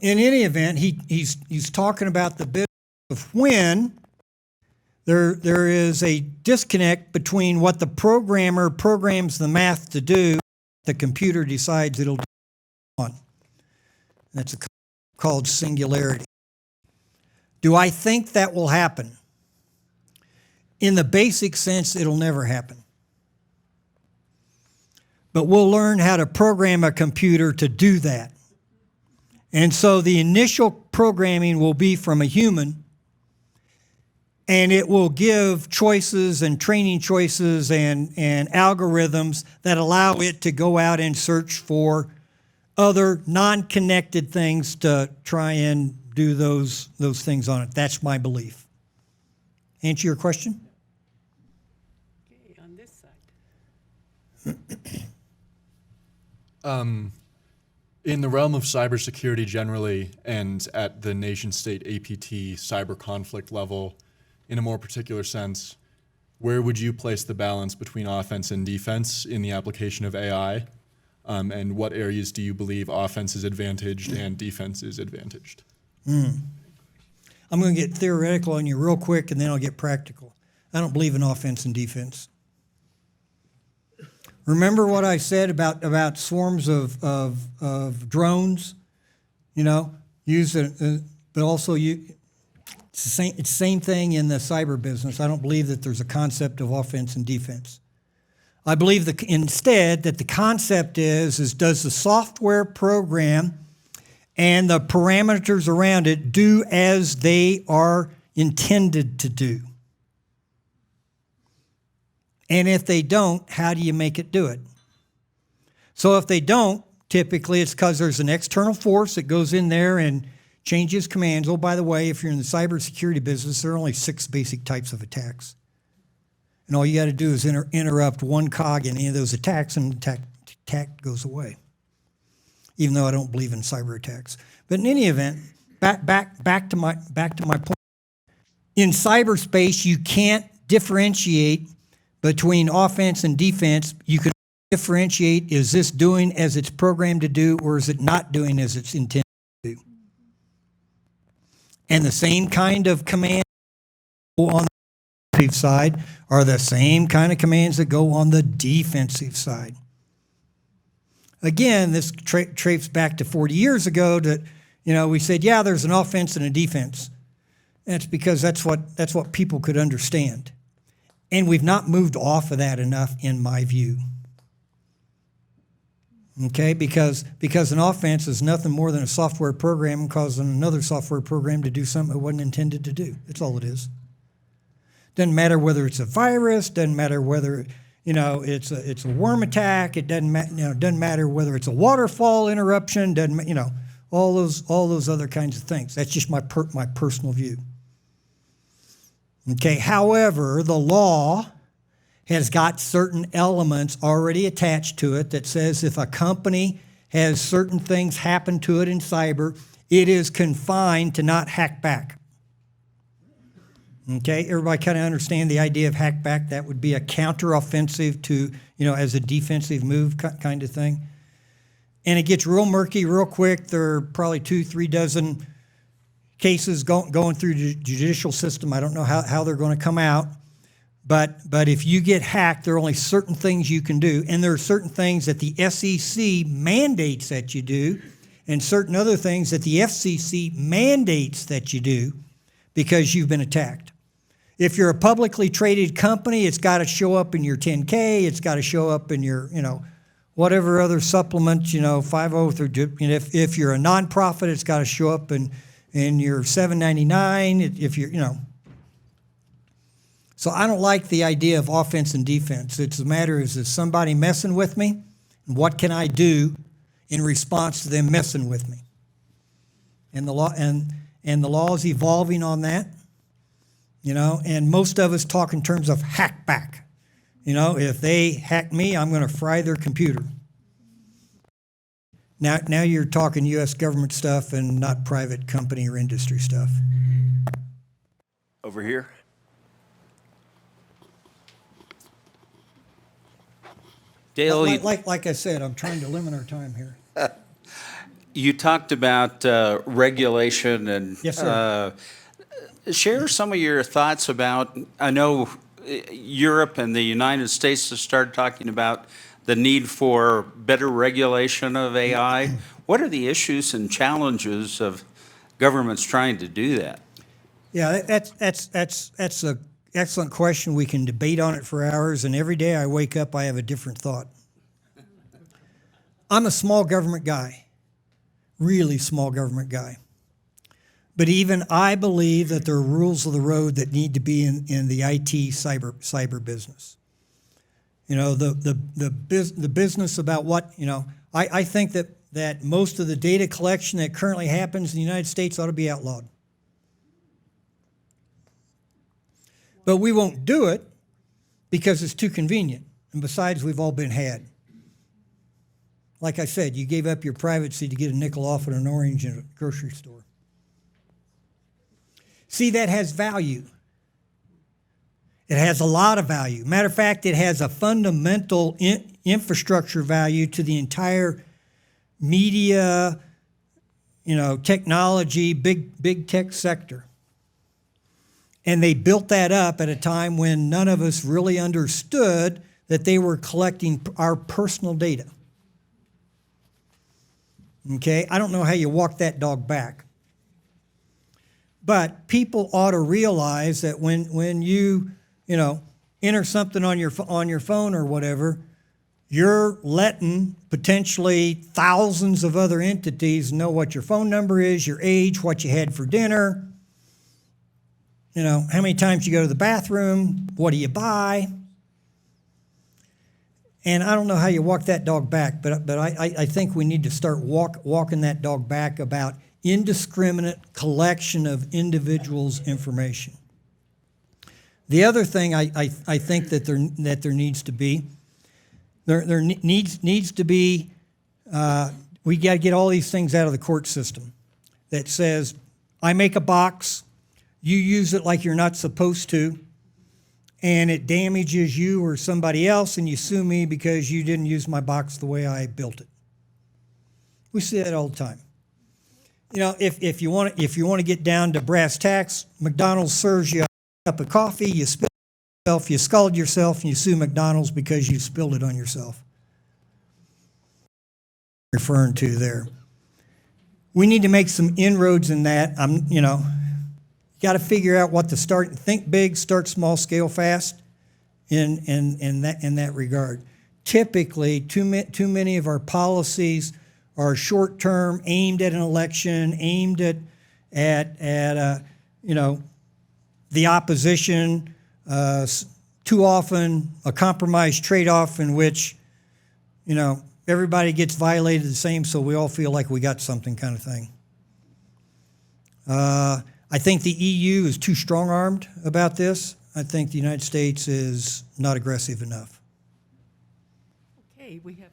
Speaker 1: In any event, he's talking about the business of when there is a disconnect between what the programmer programs the math to do, the computer decides it'll do on. That's called singularity. Do I think that will happen? In the basic sense, it'll never happen. But we'll learn how to program a computer to do that. And so the initial programming will be from a human, and it will give choices and training choices and algorithms that allow it to go out and search for other non-connected things to try and do those things on it. That's my belief. Answer your question?
Speaker 4: Okay, on this side.
Speaker 5: In the realm of cybersecurity generally, and at the nation-state APT cyber conflict level, in a more particular sense, where would you place the balance between offense and defense in the application of AI? And what areas do you believe offense is advantaged and defense is advantaged?
Speaker 1: I'm going to get theoretical on you real quick, and then I'll get practical. I don't believe in offense and defense. Remember what I said about swarms of drones? You know, use it, but also it's the same thing in the cyber business. I don't believe that there's a concept of offense and defense. I believe instead that the concept is does the software program and the parameters around it do as they are intended to do? And if they don't, how do you make it do it? So if they don't, typically it's because there's an external force that goes in there and changes commands. Oh, by the way, if you're in the cybersecurity business, there are only 6 basic types of attacks. And all you got to do is interrupt one cog in any of those attacks, and the attack goes away. Even though I don't believe in cyber attacks. But in any event, back to my point. In cyberspace, you can't differentiate between offense and defense. You can differentiate, is this doing as it's programmed to do, or is it not doing as it's intended to do? And the same kind of commands go on the offensive side are the same kind of commands that go on the defensive side. Again, this traces back to 40 years ago that, you know, we said, yeah, there's an offense and a defense. And it's because that's what people could understand. And we've not moved off of that enough, in my view. Okay, because an offense is nothing more than a software program causing another software program to do something it wasn't intended to do. That's all it is. Doesn't matter whether it's a virus, doesn't matter whether, you know, it's a worm attack, it doesn't matter whether it's a waterfall interruption, doesn't, you know, all those other kinds of things. That's just my personal view. Okay, however, the law has got certain elements already attached to it that says if a company has certain things happen to it in cyber, it is confined to not hack back. Okay, everybody kind of understand the idea of hack back? That would be a counteroffensive to, you know, as a defensive move kind of thing. And it gets real murky real quick. There are probably 2-3 dozen cases going through the judicial system. I don't know how they're going to come out. But if you get hacked, there are only certain things you can do. And there are certain things that the SEC mandates that you do, and certain other things that the FCC mandates that you do because you've been attacked. If you're a publicly traded company, it's got to show up in your 10K. It's got to show up in your, you know, whatever other supplements, you know, 50 through, you know, if you're a nonprofit, it's got to show up in your 799. If you're, you know. So I don't like the idea of offense and defense. It's a matter is somebody messing with me? And what can I do in response to them messing with me? And the law and the law is evolving on that. You know, and most of us talk in terms of hack back. You know, if they hack me, I'm going to fry their computer. Now you're talking U.S. government stuff and not private company or industry stuff.
Speaker 6: Over here. Dale,
Speaker 1: like I said, I'm trying to limit our time here.
Speaker 6: you talked about regulation and
Speaker 1: Yes, sir.
Speaker 6: Share some of your thoughts about, I know Europe and the United States have started talking about the need for better regulation of AI. What are the issues and challenges of governments trying to do that?
Speaker 1: Yeah, that's an excellent question. We can debate on it for hours, and every day I wake up, I have a different thought. I'm a small government guy, really small government guy. But even I believe that there are rules of the road that need to be in the IT cyber business. You know, the business about what, you know, I think that most of the data collection that currently happens in the United States ought to be outlawed. But we won't do it because it's too convenient. And besides, we've all been had. Like I said, you gave up your privacy to get a nickel off at an orange in a grocery store. See, that has value. It has a lot of value. Matter of fact, it has a fundamental infrastructure value to the entire media, you know, technology, big tech sector. And they built that up at a time when none of us really understood that they were collecting our personal data. Okay, I don't know how you walk that dog back. But people ought to realize that when you know, enter something on your phone or whatever, you're letting potentially thousands of other entities know what your phone number is, your age, what you had for dinner, you know, how many times you go to the bathroom, what do you buy? And I don't know how you walk that dog back, but I think we need to start walking that dog back about indiscriminate collection of individuals' information. The other thing I think that there needs to be, needs to be, we got to get all these things out of the court system that says, I make a box, you use it like you're not supposed to, and it damages you or somebody else, and you sue me because you didn't use my box the way I built it. We see that all the time. You know, if you want to get down to brass tacks, McDonald's serves you a cup of coffee, you spill yourself, you scald yourself, and you sue McDonald's because you spilled it on yourself. Referring to there. We need to make some inroads in that. You know, you got to figure out what to start. Think big, start small, scale fast. In that regard, typically too many of our policies are short-term, aimed at an election, aimed at you know, the opposition. Too often a compromise trade-off in which, you know, everybody gets violated the same, so we all feel like we got something, kind of thing. I think the EU is too strong-armed about this. I think the United States is not aggressive enough.
Speaker 4: Okay, we have.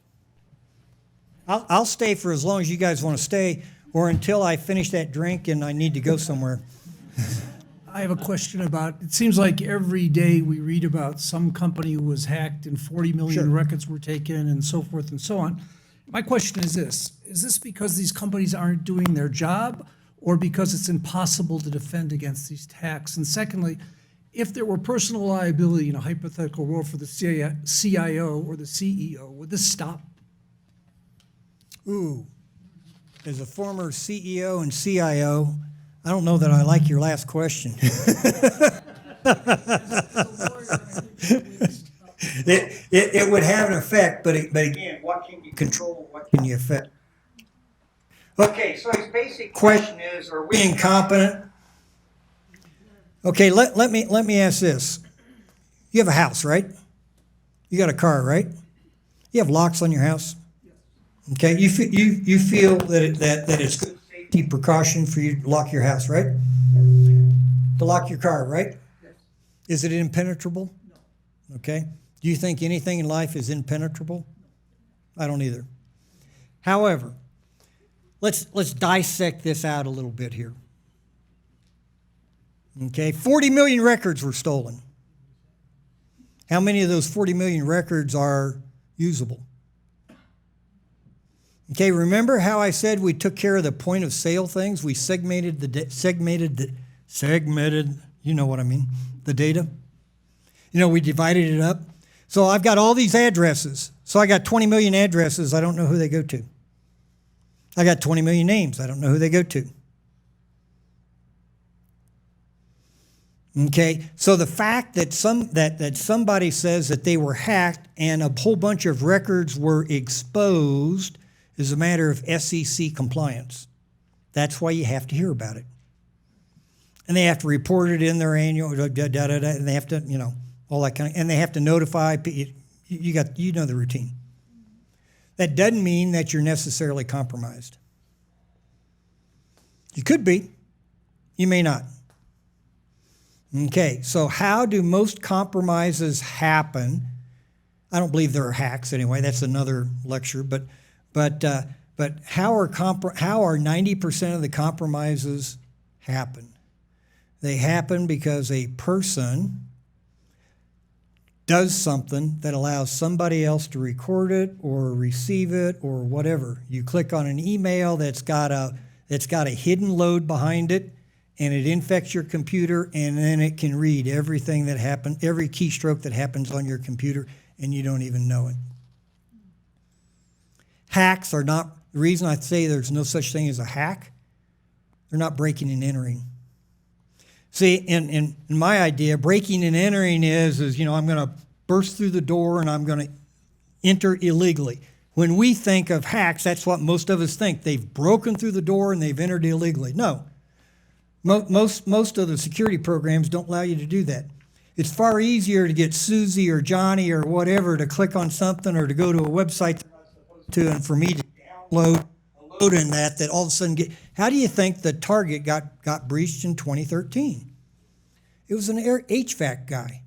Speaker 1: I'll stay for as long as you guys want to stay, or until I finish that drink and I need to go somewhere.
Speaker 7: I have a question about, it seems like every day we read about some company who was hacked and 40 million
Speaker 1: Sure.
Speaker 7: records were taken and so forth and so on. My question is this because these companies aren't doing their job or because it's impossible to defend against these attacks? And secondly, if there were personal liability in a hypothetical world for the CIO or the CEO, would this stop?
Speaker 1: Ooh, as a former CEO and CIO, I don't know that I like your last question. It would have an effect, but again, what can you control? What can you affect? Okay, so his basic question is: are we incompetent? Okay, let me ask this: you have a house, right? You got a car, right? You have locks on your house. Okay, you feel that it's good safety precaution for you to lock your house, right? To lock your car, right? Is it impenetrable? No. Okay. Do you think anything in life is impenetrable? I don't either. However, let's dissect this out a little bit here. Okay, 40 million records were stolen. How many of those 40 million records are usable? Okay, remember how I said we took care of the point of sale things? We segmented, you know what I mean, the data. You know, we divided it up. So I've got all these addresses. So I got 20 million addresses. I don't know who they go to. I got 20 million names. I don't know who they go to. Okay, so the fact that somebody says that they were hacked and a whole bunch of records were exposed is a matter of SEC compliance. That's why you have to hear about it. and they have to report it in their annual, and they have to, all that kind of, and they have to notify, you know the routine. That doesn't mean that you're necessarily compromised. You could be, you may not. Okay, so how do most compromises happen? I don't believe there are hacks anyway. That's another lecture. But how are 90% of the compromises happen? They happen because a person does something that allows somebody else to record it or receive it or whatever. You click on an email that's got a hidden load behind it, and it infects your computer, and then it can read everything that happened, every keystroke that happens on your computer, and you don't even know it. Hacks are not, the reason I say there's no such thing as a hack, they're not breaking and entering. See, in my idea, breaking and entering is I'm going to burst through the door and I'm going to enter illegally. When we think of hacks, that's what most of us think. They've broken through the door and they've entered illegally. No. Most of the security programs don't allow you to do that. It's far easier to get Susie or Johnny or whatever to click on something or to go to a website and for me to download a load in that all of a sudden how do you think the Target got breached in 2013? It was an HVAC guy.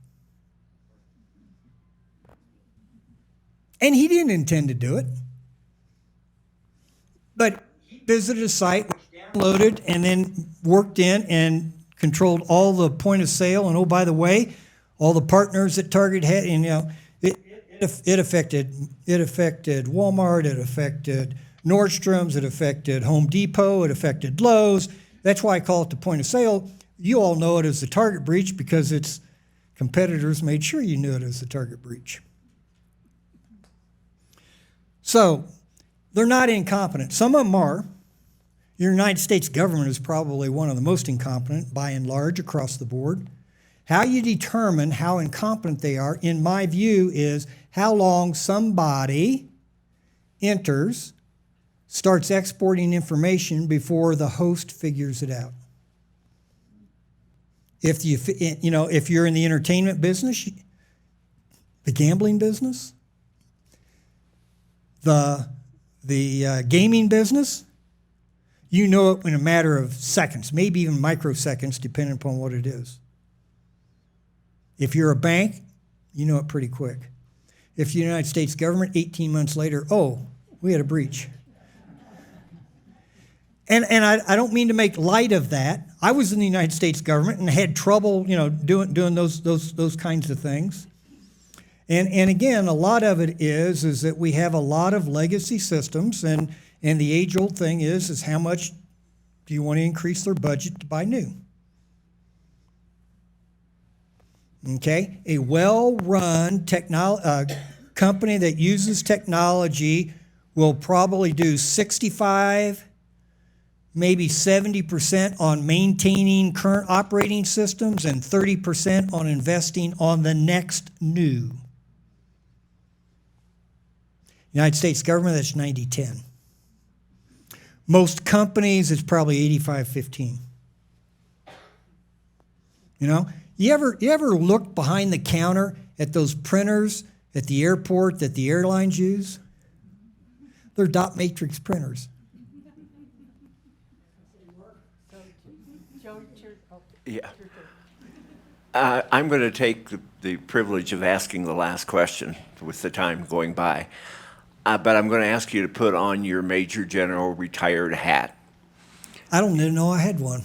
Speaker 1: And he didn't intend to do it. But he visited a site, downloaded, and then worked in and controlled all the point of sale. And oh, by the way, all the partners that Target had, and it affected Walmart, it affected Nordstrom's, it affected Home Depot, it affected Lowe's. That's why I call it the point of sale. You all know it as the Target breach because its competitors made sure you knew it as the Target breach. So they're not incompetent. Some of them are. Your United States government is probably one of the most incompetent by and large across the board. How you determine how incompetent they are, in my view, is how long somebody enters, starts exporting information before the host figures it out. If you're in the entertainment business, the gambling business, the gaming business, you know it in a matter of seconds, maybe even microseconds, depending upon what it is. If you're a bank, you know it pretty quick. If you're the United States government, 18 months later, oh, we had a breach. And I don't mean to make light of that. I was in the United States government and had trouble, doing those kinds of things. And again, a lot of it is that we have a lot of legacy systems, and the age-old thing is how much do you want to increase their budget to buy new? Okay, a well-run company that uses technology will probably do 65, maybe 70% on maintaining current operating systems and 30% on investing on the next new. United States government, that's 90-10. Most companies, it's probably 85-15. You ever look behind the counter at those printers at the airport that the airlines use? They're dot matrix printers.
Speaker 8: Yeah. I'm going to take the privilege of asking the last question with the time going by. But I'm going to ask you to put on your Major General retired hat.
Speaker 1: I don't even know I had one.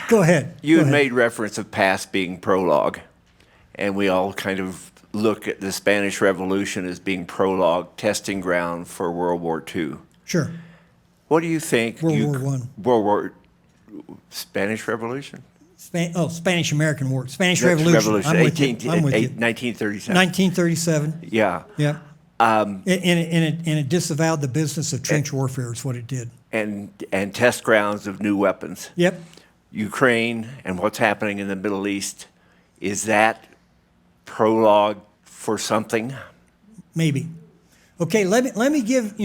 Speaker 1: Go ahead.
Speaker 8: You had made reference of past being prologue, and we all kind of look at the Spanish Revolution as being prologue, testing ground for World War II.
Speaker 1: Sure.
Speaker 8: What do you think?
Speaker 1: World War I.
Speaker 8: Spanish Revolution?
Speaker 1: Spanish-American War. Spanish Revolution. I'm with you.
Speaker 8: 1937.
Speaker 1: 1937.
Speaker 8: Yeah.
Speaker 1: Yep. And it disavowed the business of trench warfare is what it did.
Speaker 8: And test grounds of new weapons.
Speaker 1: Yep.
Speaker 8: Ukraine and what's happening in the Middle East, is that prologue for something?
Speaker 1: Maybe. Okay, let me give,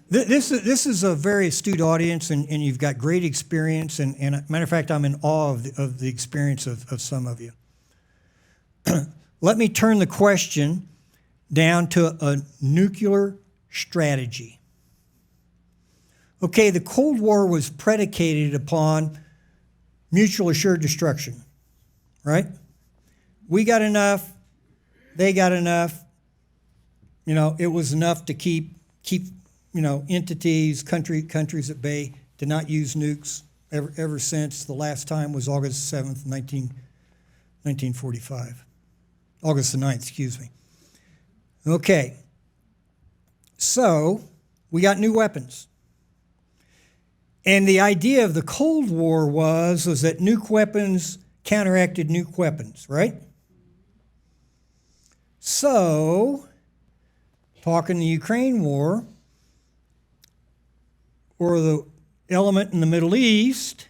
Speaker 1: This is a very astute audience, and you've got great experience. And matter of fact, I'm in awe of the experience of some of you. Let me turn the question down to a nuclear strategy. Okay, the Cold War was predicated upon mutual assured destruction, right? We got enough, they got enough. It was enough to keep entities, countries at bay, to not use nukes ever since the last time was August 7th, 1945. August the 9th, excuse me. Okay, so we got new weapons. And the idea of the Cold War was that nuke weapons counteracted nuke weapons, right? So, talking the Ukraine war, or the element in the Middle East,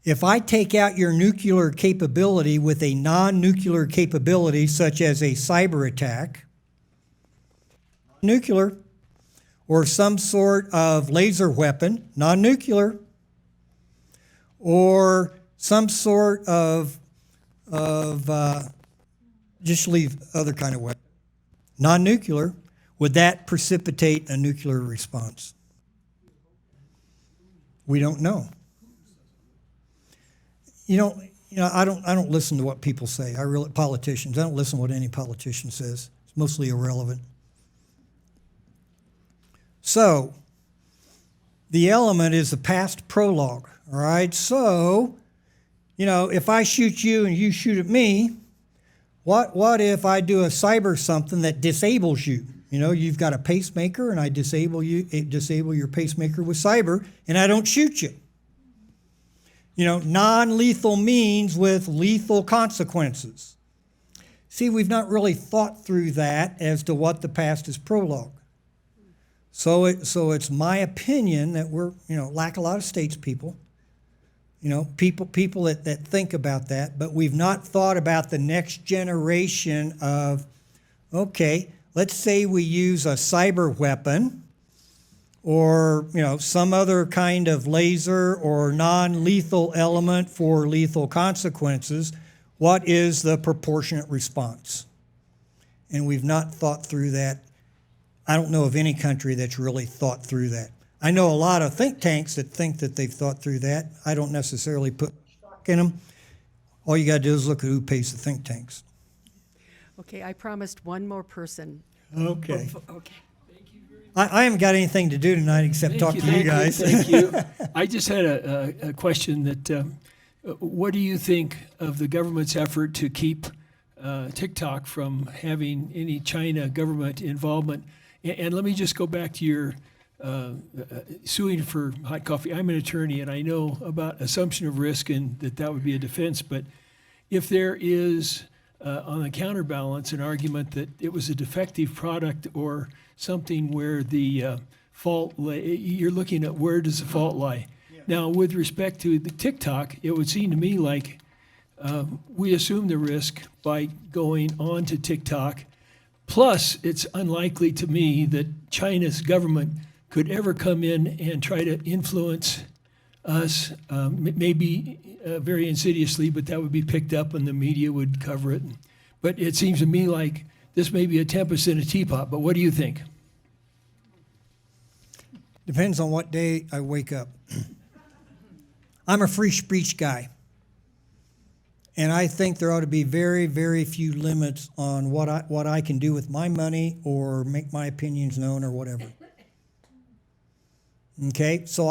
Speaker 1: if I take out your nuclear capability with a non-nuclear capability, such as a cyber attack, nuclear, or some sort of laser weapon, non-nuclear, or some sort of just leave other kind of weapon, non-nuclear, would that precipitate a nuclear response? We don't know. I don't listen to what people say. Politicians. I don't listen to what any politician says. It's mostly irrelevant. So, the element is the past prologue, all right? So, if I shoot you and you shoot at me, what if I do a cyber something that disables you? You've got a pacemaker and I disable your pacemaker with cyber and I don't shoot you. Non-lethal means with lethal consequences. See, we've not really thought through that as to what the past is prologue. So it's my opinion that we're, lack a lot of statespeople, people that think about that, but we've not thought about the next generation of, okay, let's say we use a cyber weapon or, some other kind of laser or non-lethal element for lethal consequences. What is the proportionate response? And we've not thought through that. I don't know of any country that's really thought through that. I know a lot of think tanks that think that they've thought through that. I don't necessarily put stock in them. All you got to do is look at who pays the think tanks.
Speaker 4: Okay, I promised one more person.
Speaker 1: Okay.
Speaker 4: Okay.
Speaker 1: I haven't got anything to do tonight except talk to you guys.
Speaker 9: Thank you. I just had a question that, what do you think of the government's effort to keep TikTok from having any China government involvement? And let me just go back to your suing for hot coffee. I'm an attorney, and I know about assumption of risk and that would be a defense. But if there is, on the counterbalance, an argument that it was a defective product or something where the fault lay, you're looking at where does the fault lie. Yeah. Now, with respect to the TikTok, it would seem to me like we assume the risk by going on to TikTok. Plus, it's unlikely to me that China's government could ever come in and try to influence us, maybe very insidiously, but that would be picked up and the media would cover it. But it seems to me like this may be a tempest in a teapot, but what do you think?
Speaker 1: Depends on what day I wake up. I'm a free speech guy. And I think there ought to be very, very few limits on what I can do with my money or make my opinions known or whatever. Okay, so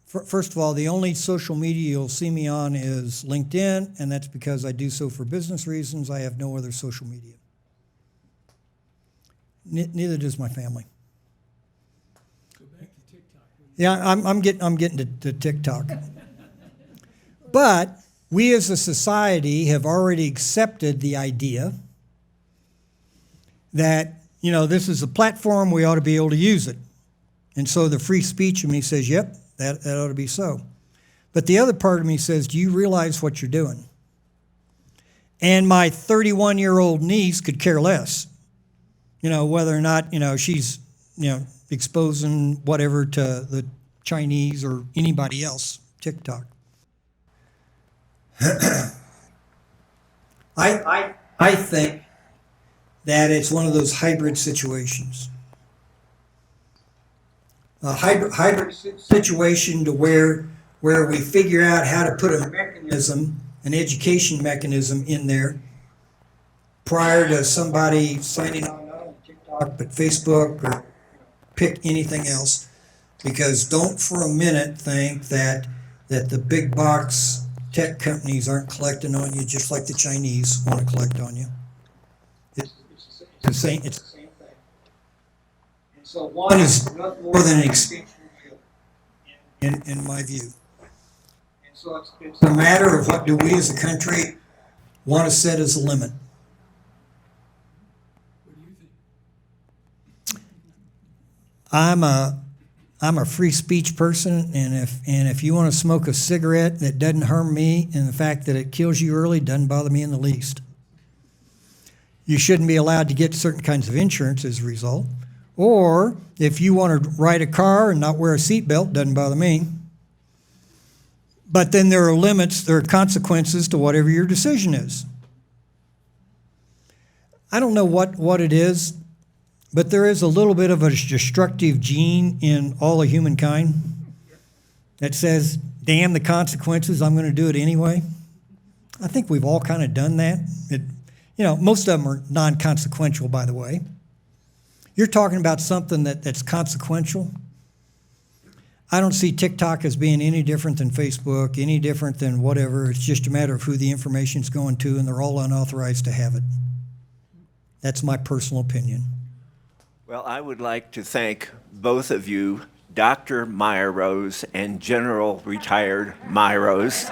Speaker 1: first of all, the only social media you'll see me on is LinkedIn, and that's because I do so for business reasons. I have no other social media. Neither does my family.
Speaker 9: Go back to TikTok.
Speaker 1: Yeah, I'm getting to TikTok. But we as a society have already accepted the idea that, this is a platform, we ought to be able to use it. And so the free speech in me says, yep, that ought to be so. But the other part of me says, do you realize what you're doing? And my 31-year-old niece could care less, whether or not, she's, exposing whatever to the Chinese or anybody else, TikTok. I think that it's one of those hybrid situations. A hybrid situation to where we figure out how to put a mechanism, an education mechanism in there prior to somebody signing on not only TikTok but Facebook or pick anything else. Because don't for a minute think that the big box tech companies aren't collecting on you just like the Chinese want to collect on you. It's the same thing. And so one is not more than an extension in my view. And so it's a matter of what do we as a country want to set as a limit. I'm a free speech person, and if you want to smoke a cigarette that doesn't harm me, and the fact that it kills you early doesn't bother me in the least. You shouldn't be allowed to get certain kinds of insurance as a result. Or if you want to ride a car and not wear a seatbelt, doesn't bother me. But then there are limits, there are consequences to whatever your decision is. I don't know what it is, but there is a little bit of a destructive gene in all of humankind that says, damn the consequences, I'm going to do it anyway. I think we've all kind of done that. Most of them are non-consequential, by the way. You're talking about something that's consequential. I don't see TikTok as being any different than Facebook, any different than whatever. It's just a matter of who the information's going to, and they're all unauthorized to have it. That's my personal opinion.
Speaker 8: Well, I would like to thank both of you, Dr. MeyerRose and General Retired MeyerRose.